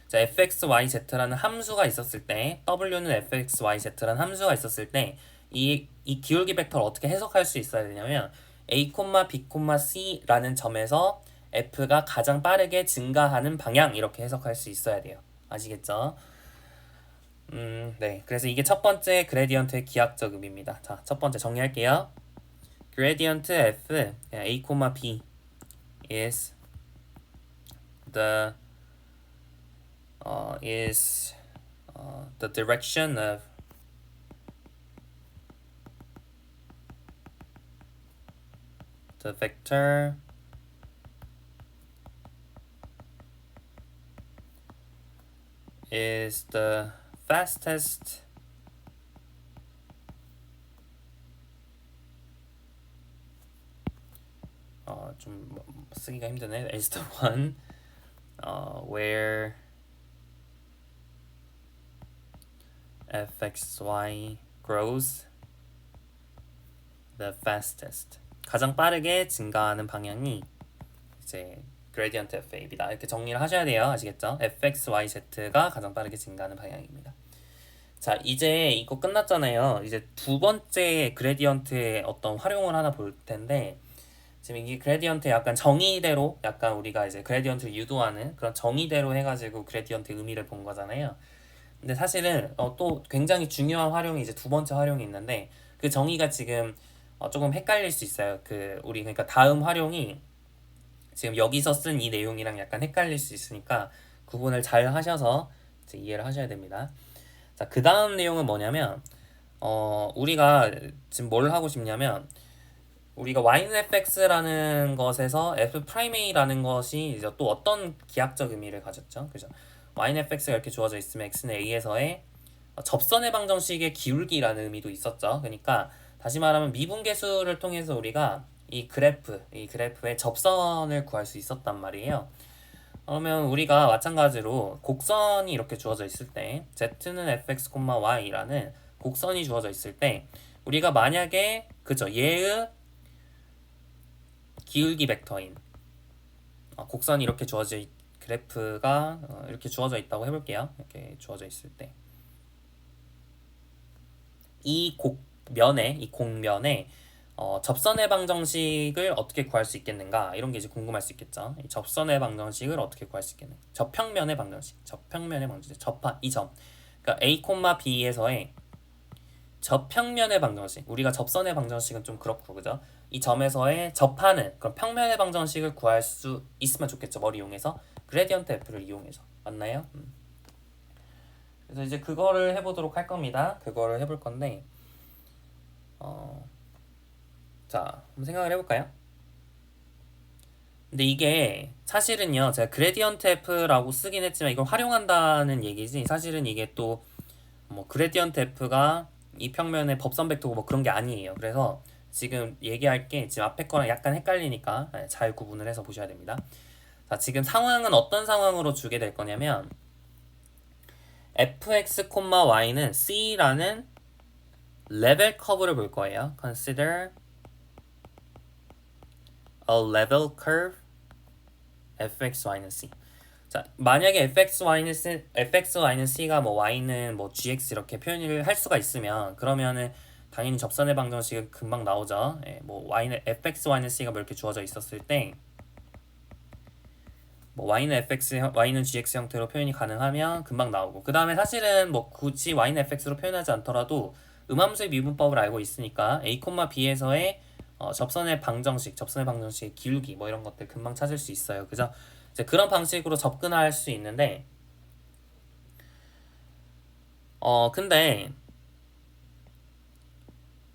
S1: 자 fxyz라는 함수가 있었을 때, w는 fxyz라는 함수가 있었을 때 이 기울기 벡터를 어떻게 해석할 수 있어야 되냐면 a, b, c라는 점에서 f가 가장 빠르게 증가하는 방향 이렇게 해석할 수 있어야 돼요. 아시겠죠? 네. 그래서 이게 첫 번째 그레디언트의 기하적 의미입니다. 자, 첫 번째 정리할게요. 그레디언트 f a, b is the the direction of the vector is the fastest 좀 쓰기가 힘드네. is the one where fxy grows the fastest. 가장 빠르게 증가하는 방향이 이제 gradient FA입니다. 이렇게 정리를 하셔야 돼요. 아시겠죠? fxyz가 가장 빠르게 증가하는 방향입니다. 자, 이제 이거 끝났잖아요. 이제 두 번째 그레디언트의 어떤 활용을 하나 볼 텐데, 지금 이 그레디언트 약간 정의대로, 약간 우리가 이제 그레디언트를 유도하는 그런 정의대로 해가지고 그레디언트 의미를 본 거잖아요. 근데 사실은 또 굉장히 중요한 활용이 이제 두 번째 활용이 있는데, 그 정의가 지금 조금 헷갈릴 수 있어요. 우리 그러니까 다음 활용이 지금 여기서 쓴 이 내용이랑 약간 헷갈릴 수 있으니까 구분을 잘 하셔서 이제 이해를 하셔야 됩니다. 자, 그 다음 내용은 뭐냐면 우리가 지금 뭘 하고 싶냐면, 우리가 y는 fx라는 것에서 f'a라는 것이 이제 또 어떤 기하학적 의미를 가졌죠? 그죠? y는 fx가 이렇게 주어져 있으면 x는 a에서의 접선의 방정식의 기울기라는 의미도 있었죠. 그러니까 다시 말하면 미분계수를 통해서 우리가 이 그래프의 접선을 구할 수 있었단 말이에요. 그러면 우리가 마찬가지로 곡선이 이렇게 주어져 있을 때 z는 fx, y라는 곡선이 주어져 있을 때 우리가 만약에 그죠 얘의 기울기 벡터인 곡선이 이렇게 그래프가 이렇게 주어져 있다고 해볼게요. 이렇게 주어져 있을 때 이 곡면에 접선의 방정식을 어떻게 구할 수 있겠는가 이런 게 이제 궁금할 수 있겠죠. 이 접선의 방정식을 어떻게 구할 수 있겠는가? 접평면의 방정식, 접한 이 점. 그러니까 a, b에서의 접평면의 방정식. 우리가 접선의 방정식은 좀 그렇고 그죠? 이 점에서의 접하는 그런 평면의 방정식을 구할 수 있으면 좋겠죠. 머리 이용해서 그레디언트 f를 이용해서 맞나요? 그래서 이제 그거를 해보도록 할 겁니다. 그거를 해볼 건데 자 한번 생각을 해볼까요? 근데 이게 사실은요 제가 그레디언트 f라고 쓰긴 했지만 이걸 활용한다는 얘기지 사실은 이게 또 뭐 그레디언트 f가 이 평면의 법선 벡터고 뭐 그런 게 아니에요. 그래서 지금 얘기할 게 지금 앞에 거랑 약간 헷갈리니까 잘 구분을 해서 보셔야 됩니다. 자 지금 상황은 어떤 상황으로 주게 될 거냐면 fx, y는 c라는 레벨 커브를 볼 거예요. Consider a level curve fx, y는 c. 자, 만약에 fx, y는 c가 뭐 y는 뭐 gx 이렇게 표현을 할 수가 있으면 그러면은 당연히 접선의 방정식은 금방 나오죠. 예, 뭐 y는 fx, y는 c가 뭐 이렇게 주어져 있었을 때 뭐 y는 fx, y는 gx 형태로 표현이 가능하면 금방 나오고 그 다음에 사실은 뭐 굳이 y는 fx로 표현하지 않더라도 음함수의 미분법을 알고 있으니까 a, b에서의 접선의 방정식의 기울기 뭐 이런 것들 금방 찾을 수 있어요. 그죠? 이제 그런 방식으로 접근할 수 있는데 근데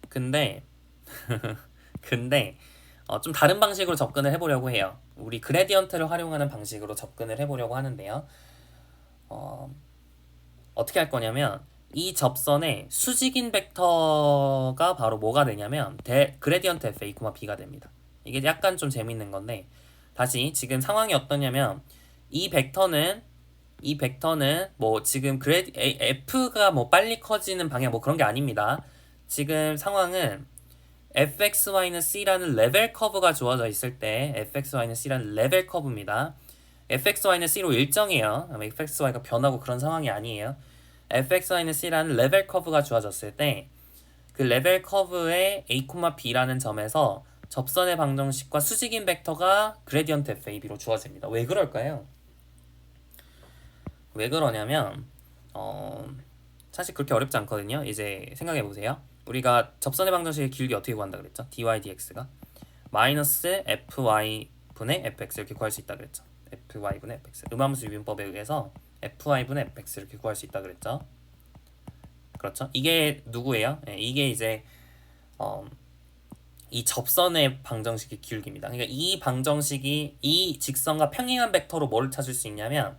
S1: 근데 좀 다른 방식으로 접근을 해보려고 해요. 우리 그레디언트를 활용하는 방식으로 접근을 해보려고 하는데요. 어떻게 할 거냐면 이 접선의 수직인 벡터가 바로 뭐가 되냐면 그레디언트 f a, b가 됩니다. 이게 약간 좀 재밌는 건데 다시 지금 상황이 어떠냐면 이 벡터는 뭐 지금 f가 뭐 빨리 커지는 방향 뭐 그런 게 아닙니다. 지금 상황은 fxy는-c라는 레벨 커브가 주어져 있을 때 fxy는-c라는 레벨 커브입니다. fxy는 c로 일정해요. fxy가 변하고 그런 상황이 아니에요. fxy는-c라는 레벨 커브가 주어졌을 때 그 레벨 커브의 a, b라는 점에서 접선의 방정식과 수직인 벡터가 그레디언트 FAB로 주어집니다. 왜 그럴까요? 왜 그러냐면 사실 그렇게 어렵지 않거든요. 이제 생각해 보세요. 우리가 접선의 방정식의 길기 어떻게 구한다 그랬죠? dy dx가 마이너스 fy 분의 fx 이렇게 구할 수 있다 그랬죠. fy 분의 fx 음함수 유인법에 의해서 fy 분의 fx 이렇게 구할 수 있다 그랬죠. 그렇죠? 이게 누구예요? 네, 이게 이제 이 접선의 방정식의 기울기입니다. 그러니까 이 방정식이 이 직선과 평행한 벡터로 뭐를 찾을 수 있냐면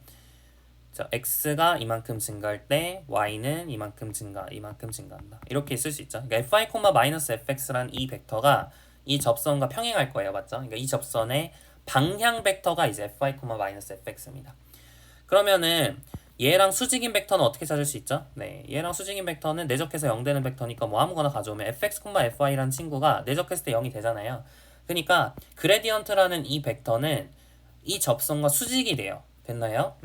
S1: 자, x가 이만큼 증가할 때 y는 이만큼 증가한다. 이렇게 쓸 수 있죠. 그러니까 fy,-fx라는 이 벡터가 이 접선과 평행할 거예요. 맞죠? 그러니까 이 접선의 방향 벡터가 이제 fy,-fx입니다. 그러면은 얘랑 수직인 벡터는 어떻게 찾을 수 있죠? 네, 얘랑 수직인 벡터는 내적해서 0 되는 벡터니까 뭐 아무거나 가져오면 fx,fy라는 친구가 내적했을 때 0이 되잖아요. 그러니까 그레디언트라는 이 벡터는 이 접선과 수직이 돼요. 됐나요?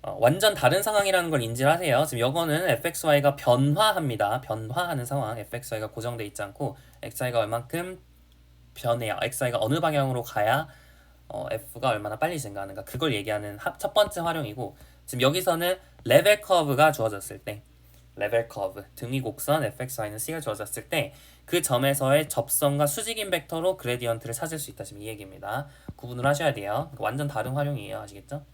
S1: 완전 다른 상황이라는 걸 인지를 하세요. 지금 이거는 fxy가 변화합니다. 변화하는 상황. fxy가 고정돼 있지 않고 xy가 얼만큼 변해요. xy가 어느 방향으로 가야 f가 얼마나 빨리 증가하는가 그걸 얘기하는 첫 번째 활용이고 지금 여기서는 레벨 커브가 주어졌을 때 레벨 커브 등위 곡선 fxy는 c가 주어졌을 때 그 점에서의 접선과 수직인 벡터로 그레디언트를 찾을 수 있다. 지금 이 얘기입니다. 구분을 하셔야 돼요. 완전 다른 활용이에요. 아시겠죠?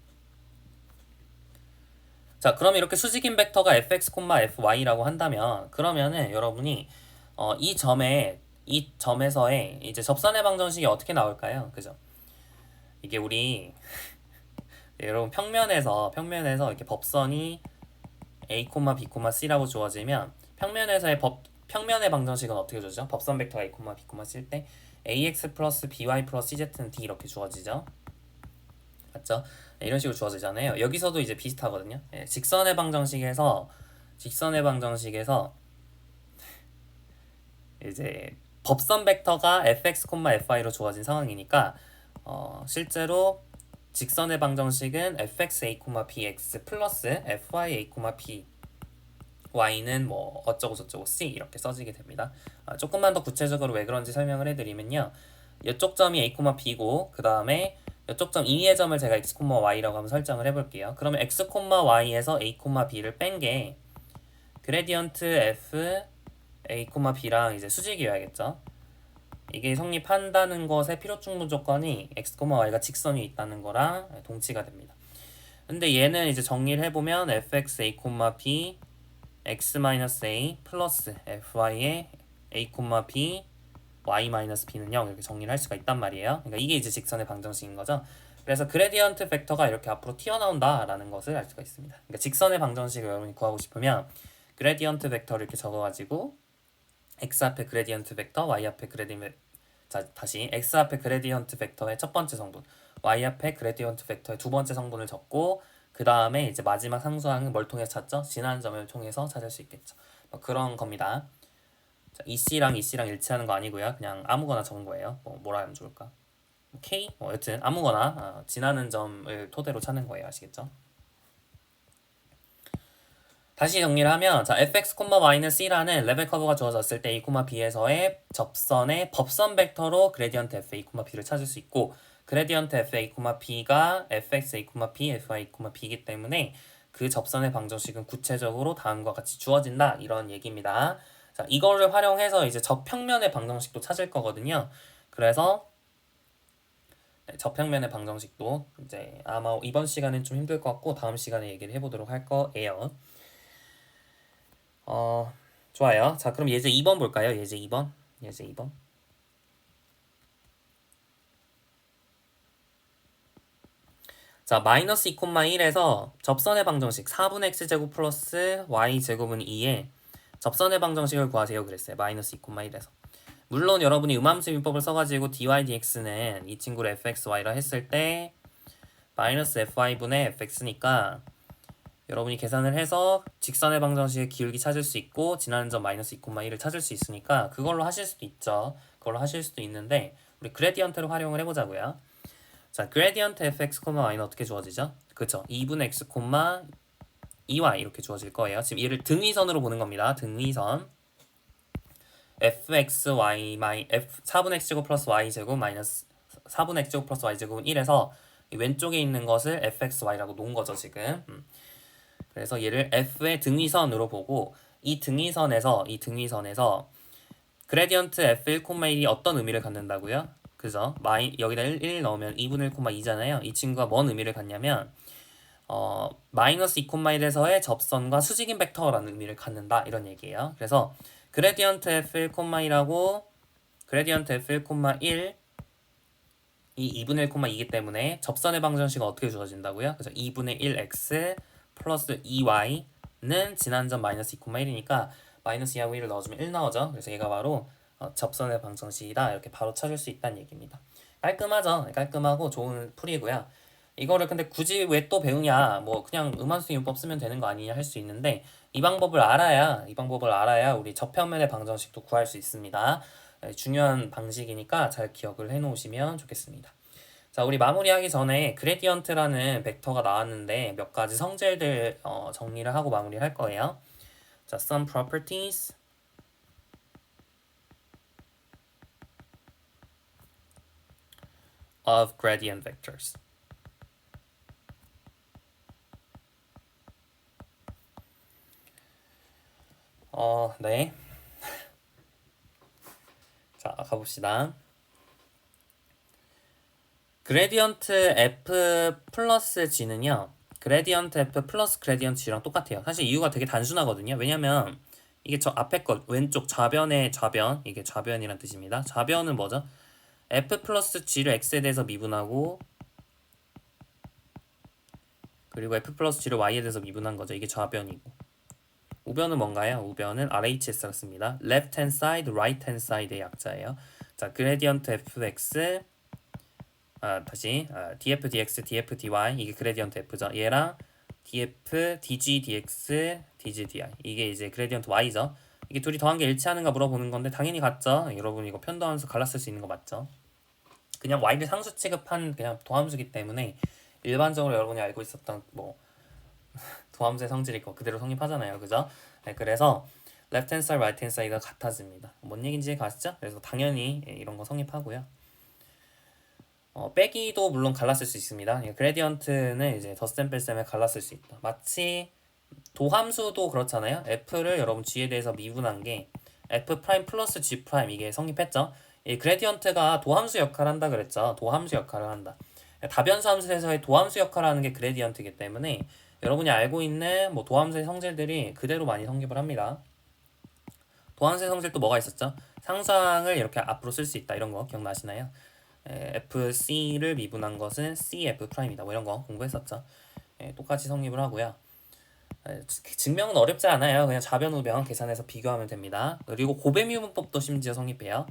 S1: 자, 그럼 이렇게 수직인 벡터가 fx, fy라고 한다면 그러면은 여러분이 이 점에 이 점에서의 이제 접선의 방정식이 어떻게 나올까요? 그죠? 이게 우리 여러분 평면에서 이렇게 법선이 a, b, c라고 주어지면 평면의 방정식은 어떻게 주어지죠? 법선 벡터 a, b, 쓸 때 ax 플러스 by 플러스 cz는 d 이렇게 주어지죠. 맞죠? 네, 이런 식으로 주어지잖아요. 여기서도 이제 비슷하거든요. 네, 직선의 방정식에서 이제 법선 벡터가 fx, fy로 주어진 상황이니까 실제로 직선의 방정식은 fxa, bx 플러스 fya, b y는 뭐 어쩌고 저쩌고 c 이렇게 써지게 됩니다. 조금만 더 구체적으로 왜 그런지 설명을 해드리면요. 이쪽 점이 a, b고 그 다음에 이쪽 점 2의 점을 제가 x, y라고 한번 설정을 해볼게요. 그러면 x, y에서 a, b를 뺀 게 그레디언트 f, a, b랑 이제 수직이어야겠죠. 이게 성립한다는 것의 필요충분 조건이 x, y가 직선 위에 있다는 거랑 동치가 됩니다. 근데 얘는 이제 정리를 해보면 fx, a, b x-a 플러스 fy의 a, b y-b는 0 이렇게 정리를 할 수가 있단 말이에요. 그러니까 이게 이제 직선의 방정식인 거죠. 그래서 그레디언트 벡터가 이렇게 앞으로 튀어나온다라는 것을 알 수가 있습니다. 그러니까 직선의 방정식을 여러분이 구하고 싶으면 그레디언트 벡터를 이렇게 적어가지고 x 앞에 그레디언트 벡터, y 앞에 그레디언트 자 다시 x 앞에 그레디언트 벡터의 첫 번째 성분, y 앞에 그레디언트 벡터의 두 번째 성분을 적고 그 다음에 이제 마지막 상수항은 뭘 통해서 찾죠? 지난 점을 통해서 찾을 수 있겠죠. 그런 겁니다. 자, EC랑 일치하는 거 아니고요. 그냥 아무거나 적은 거예요. 뭐라 하면 좋을까? K? 여튼 아무거나 지나는 점을 토대로 찾는 거예요. 아시겠죠? 다시 정리를 하면 자 fx, y는 c라는 레벨 커브가 주어졌을 때 a, b에서의 접선의 법선 벡터로 그레디언트 f, a, b를 찾을 수 있고 그레디언트 f, a, b가 fx, a, b, f, a, b이기 때문에 그 접선의 방정식은 구체적으로 다음과 같이 주어진다 이런 얘기입니다. 자, 이거를 활용해서 이제 저평면의 방정식도 찾을 거거든요. 그래서 저평면의 방정식도 이제 아마 이번 시간은 좀 힘들 것 같고 다음 시간에 얘기를 해보도록 할 거예요. 좋아요. 자, 그럼 예제 2번 볼까요? 예제 2번. 자, 마이너스 2,1에서 접선의 방정식 4분의 x제곱 플러스 y제곱은 2에 접선의 방정식을 구하세요 그랬어요. 마이너스 2,1에서. 물론 여러분이 음함수 민법을 써가지고 dy dx는 이 친구를 fxy라 했을 때 마이너스 fy분의 fx니까 여러분이 계산을 해서 직선의 방정식의 기울기 찾을 수 있고 지나는 점 마이너스 2,1을 찾을 수 있으니까 그걸로 하실 수도 있죠. 그걸로 하실 수도 있는데 우리 그레디언트를 활용을 해보자고요. 자, 그레디언트 fx, y는 어떻게 주어지죠? 그쵸? 2분의 x, 2y 이렇게 주어질 거예요. 지금 얘를 등위선으로 보는 겁니다. 등위선 fxy, 4분의 x제곱 플러스 y제곱 마이너스 4분의 x제곱 플러스 y제곱은 1에서 왼쪽에 있는 것을 fxy라고 놓은 거죠, 지금. 그래서 얘를 f의 등위선으로 보고 이 등위선에서 그레디언트 f1, 1이 어떤 의미를 갖는다고요? 그죠? 여기다 1 넣으면 2분의 1,2잖아요. 이 친구가 뭔 의미를 갖냐면 마이너스 2,1에서의 접선과 수직인 벡터라는 의미를 갖는다 이런 얘기예요. 그래서 그레디언트 f1, 1이라고 그레디언트 f1, 1 이 2분의 1,2이기 때문에 접선의 방정식은 어떻게 주어진다고요? 그래서 2분의 1x 플러스 2y는 지난 점 마이너스 2,1이니까 마이너스 2하고 1을 넣어주면 1 나오죠. 그래서 얘가 바로 접선의 방정식이다 이렇게 바로 찾을 수 있다는 얘기입니다. 깔끔하죠? 깔끔하고 좋은 풀이고요. 이거를 근데 굳이 왜 또 배우냐 뭐 그냥 음함수 이용법 쓰면 되는 거 아니냐 할 수 있는데 이 방법을 알아야 우리 저평면의 방정식도 구할 수 있습니다. 중요한 방식이니까 잘 기억을 해 놓으시면 좋겠습니다. 자, 우리 마무리하기 전에 그레디언트라는 벡터가 나왔는데 몇 가지 성질들 정리를 하고 마무리할 거예요. 자, some properties of gradient vectors. 네. 자, 가봅시다. 그레디언트 f 플러스 g는요. 그레디언트 f 플러스 그레디언트 g랑 똑같아요. 사실 이유가 되게 단순하거든요. 왜냐면 이게 저 앞에 것 왼쪽 좌변의 좌변, 이게 좌변이란 뜻입니다. 좌변은 뭐죠? f 플러스 g를 x에 대해서 미분하고 그리고 f 플러스 g를 y에 대해서 미분한 거죠. 이게 좌변이고 우변은 뭔가요? 우변은 RHS가 씁니다. left hand side, right hand side의 약자예요. 자, 그레디언트 fx df dx df dy 이게 그레디언트 f죠. 얘랑 df dg dx dg dy 이게 이제 그레디언트 y죠. 이게 둘이 더한 게 일치하는가 물어보는 건데 당연히 같죠. 여러분 이거 편도함수 갈라쓸 수 있는 거 맞죠? 그냥 y를 상수 취급한 그냥 도함수기 때문에 일반적으로 여러분이 알고 있었던 뭐 도함수의 성질이 거 그대로 성립하잖아요. 그죠? 네, 그래서 left hand side, right hand side가 같아집니다. 뭔 얘기인지 가시죠? 그래서 당연히 이런 거 성립하고요. 빼기도 물론 갈라쓸 수 있습니다. 그레디언트는 이제 덧셈 뺄셈에 갈라쓸 수 있다. 마치 도함수도 그렇잖아요. f를 여러분 g에 대해서 미분한 게 f 프라임 플러스 g 프라임 이게 성립했죠. 이 그레디언트가 도함수 역할을 한다 그랬죠. 도함수 역할을 한다. 다변수 함수에서의 도함수 역할을 하는 게 그레디언트이기 때문에 여러분이 알고 있는 뭐 도함수의 성질들이 그대로 많이 성립을 합니다. 도함수의 성질 또 뭐가 있었죠? 상상을 이렇게 앞으로 쓸 수 있다. 이런 거 기억나시나요? FC를 미분한 것은 CF'이다. 뭐 이런 거 공부했었죠. 똑같이 성립을 하고요. 증명은 어렵지 않아요. 그냥 좌변 우변 계산해서 비교하면 됩니다. 그리고 고배미분법도 심지어 성립해요.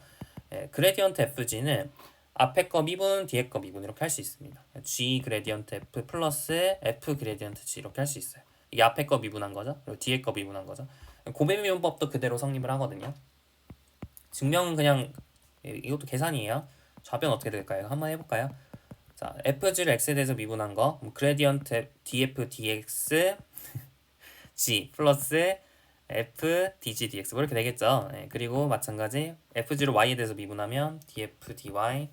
S1: 그레디언트 FG는 앞에 거 미분, 뒤에 거 미분 이렇게 할 수 있습니다. G 그레디언트 F 플러스 F 그레디언트 G 이렇게 할 수 있어요. 이게 앞에 거 미분한 거죠. 그리고 뒤에 거 미분한 거죠. 고배미분법도 그대로 성립을 하거든요. 증명은 그냥 이것도 계산이에요. 좌변 어떻게 될까요? 한번 해볼까요? 자, FG를 X에 대해서 미분한 거 그레디언트 DF DX G 플러스 F DG DX 뭐 이렇게 되겠죠. 그리고 마찬가지 FG를 Y에 대해서 미분하면 DF DY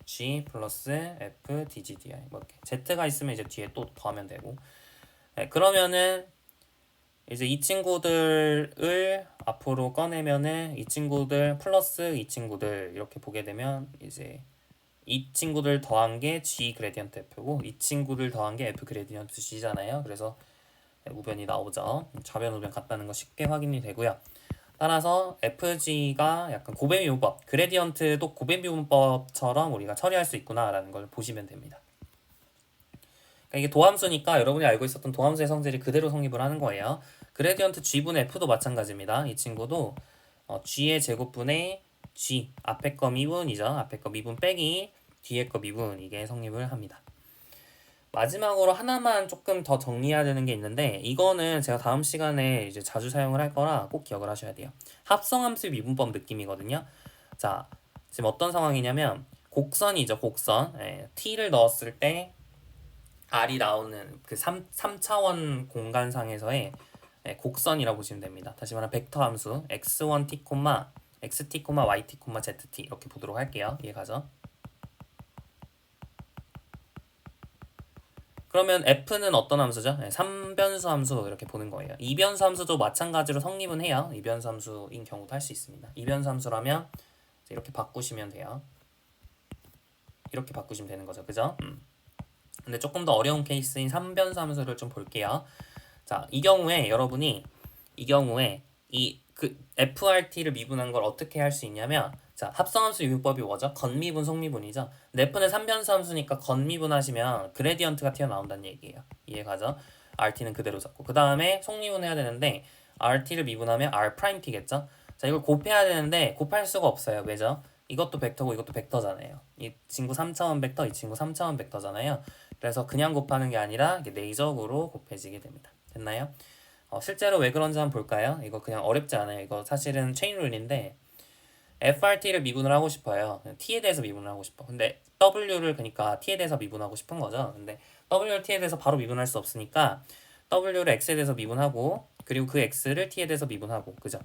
S1: G 플러스 F DG DI 뭐 이렇게 Z가 있으면 이제 뒤에 또 더하면 되고 그러면은 이제 이 친구들을 앞으로 꺼내면은 이 친구들 플러스 이 친구들 이렇게 보게 되면 이제 이 친구들 더한 게 G 그레디언트 F고 이 친구들 더한 게 F 그레디언트 G잖아요. 그래서 우변이 나오죠. 좌변 우변 같다는 거 쉽게 확인이 되고요. 따라서 FG가 약간 고배미분법, 그레디언트도 고배미분법처럼 우리가 처리할 수 있구나라는 걸 보시면 됩니다. 그러니까 이게 도함수니까 여러분이 알고 있었던 도함수의 성질이 그대로 성립을 하는 거예요. 그레디언트 G분의 F도 마찬가지입니다. 이 친구도 G의 제곱분의 G, 앞에 거 미분이죠. 앞에 거 미분 빼기 뒤에 거 미분 이게 성립을 합니다. 마지막으로 하나만 조금 더 정리해야 되는 게 있는데 이거는 제가 다음 시간에 이제 자주 사용을 할 거라 꼭 기억을 하셔야 돼요. 합성함수 미분법 느낌이거든요. 자, 지금 어떤 상황이냐면 곡선이죠. 곡선. t를 넣었을 때 r이 나오는 그 3차원 공간상에서의 곡선이라고 보시면 됩니다. 다시 말하면 벡터 함수 x1t, xt, yt, zt 이렇게 보도록 할게요. 이해가죠? 그러면 f는 어떤 함수죠? 3변수 함수 이렇게 보는 거예요. 2변수 함수도 마찬가지로 성립은 해요. 2변수 함수인 경우도 할 수 있습니다. 2변수 함수라면 이렇게 바꾸시면 돼요. 이렇게 바꾸시면 되는 거죠. 그죠? 근데 조금 더 어려운 케이스인 3변수 함수를 좀 볼게요. 자, 이 경우에 여러분이 이 FRT를 미분한 걸 어떻게 할 수 있냐면 자, 합성함수 유효법이 뭐죠? 건미분, 속미분이죠. f는 3변수 함수니까 건미분하시면 그레디언트가 튀어나온다는 얘기예요. 이해가죠? RT는 그대로 잡고 그 다음에 속미분 해야 되는데 RT를 미분하면 R'T겠죠? 자, 이걸 곱해야 되는데 곱할 수가 없어요. 왜죠? 이것도 벡터고 이것도 벡터잖아요. 이 친구 3차원 벡터, 이 친구 3차원 벡터잖아요. 그래서 그냥 곱하는 게 아니라 내의적으로 곱해지게 됩니다. 됐나요? 실제로 왜 그런지 한번 볼까요? 이거 그냥 어렵지 않아요. 이거 사실은 체인 룰인데 FRT를 미분을 하고 싶어요. T에 대해서 미분을 하고 싶어. 근데 W를 그러니까 T에 대해서 미분하고 싶은 거죠. 근데 W를 T에 대해서 바로 미분할 수 없으니까 W를 X에 대해서 미분하고 그리고 그 X를 T에 대해서 미분하고 그죠?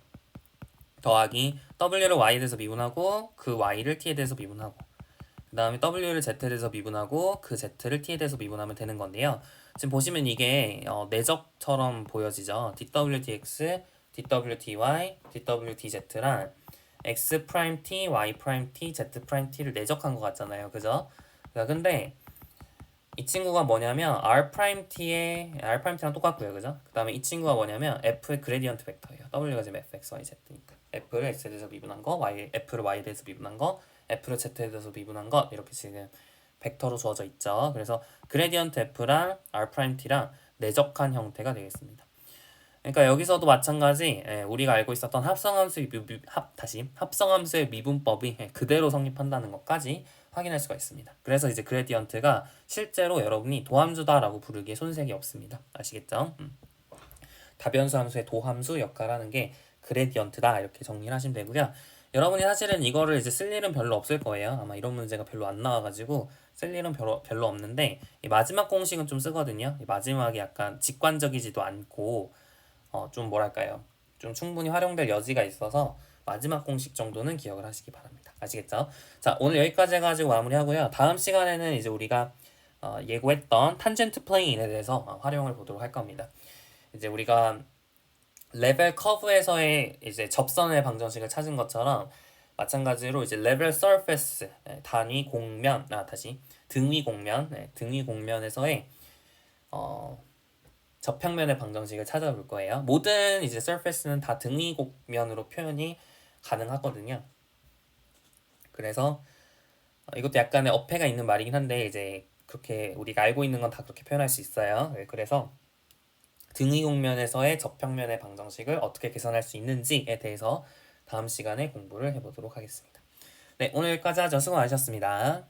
S1: 더하기 W를 Y에 대해서 미분하고 그 Y를 T에 대해서 미분하고 그 다음에 W를 Z에 대해서 미분하고 그 Z를 T에 대해서 미분하면 되는 건데요. 지금 보시면 이게 내적처럼 보여지죠. dWdx, dWdy, dWdz랑 x't, y't, z't를 내적한 것 같잖아요. 그죠? 근데 이 친구가 뭐냐면 R't랑 똑같고요. 그죠? 그 다음에 이 친구가 뭐냐면 F의 그레디언트 벡터예요. W가 지금 fx, y, z니까 f를 x에 대해서 미분한 거, f를 y에 대해서 미분한 거, f를 z에 대해서 미분한 것 이렇게 지금 벡터로 주어져 있죠. 그래서 그레디언트 f랑 r't랑 내적한 형태가 되겠습니다. 그러니까 여기서도 마찬가지 우리가 알고 있었던 합성함수의 미분법이 그대로 성립한다는 것까지 확인할 수가 있습니다. 그래서 이제 그레디언트가 실제로 여러분이 도함수다라고 부르기에 손색이 없습니다. 아시겠죠? 다변수 함수의 도함수 역할하는 게 그레디언트다 이렇게 정리를 하시면 되고요. 여러분이 사실은 이거를 이제 쓸 일은 별로 없을 거예요. 아마 이런 문제가 별로 안 나와가지고 쓸 일은 별로 없는데 이 마지막 공식은 좀 쓰거든요. 이 마지막이 약간 직관적이지도 않고 좀 뭐랄까요? 좀 충분히 활용될 여지가 있어서 마지막 공식 정도는 기억을 하시기 바랍니다. 아시겠죠? 자, 오늘 여기까지 해가지고 마무리하고요. 다음 시간에는 이제 우리가 예고했던 탄젠트 플레인에 대해서 활용을 보도록 할 겁니다. 이제 우리가 레벨 커브에서의 이제 접선의 방정식을 찾은 것처럼 마찬가지로 이제 레벨 서페스 단위 공면 등위 공면 등위 공면에서의 접평면의 방정식을 찾아볼 거예요. 모든 이제 서페스는 다 등위 곡면으로 표현이 가능하거든요. 그래서 이것도 약간의 어폐가 있는 말이긴 한데 이제 그렇게 우리가 알고 있는 건 다 그렇게 표현할 수 있어요. 그래서 등위 곡면에서의 접평면의 방정식을 어떻게 계산할 수 있는지에 대해서 다음 시간에 공부를 해보도록 하겠습니다. 네, 오늘 여기까지 하죠. 수고 많으셨습니다.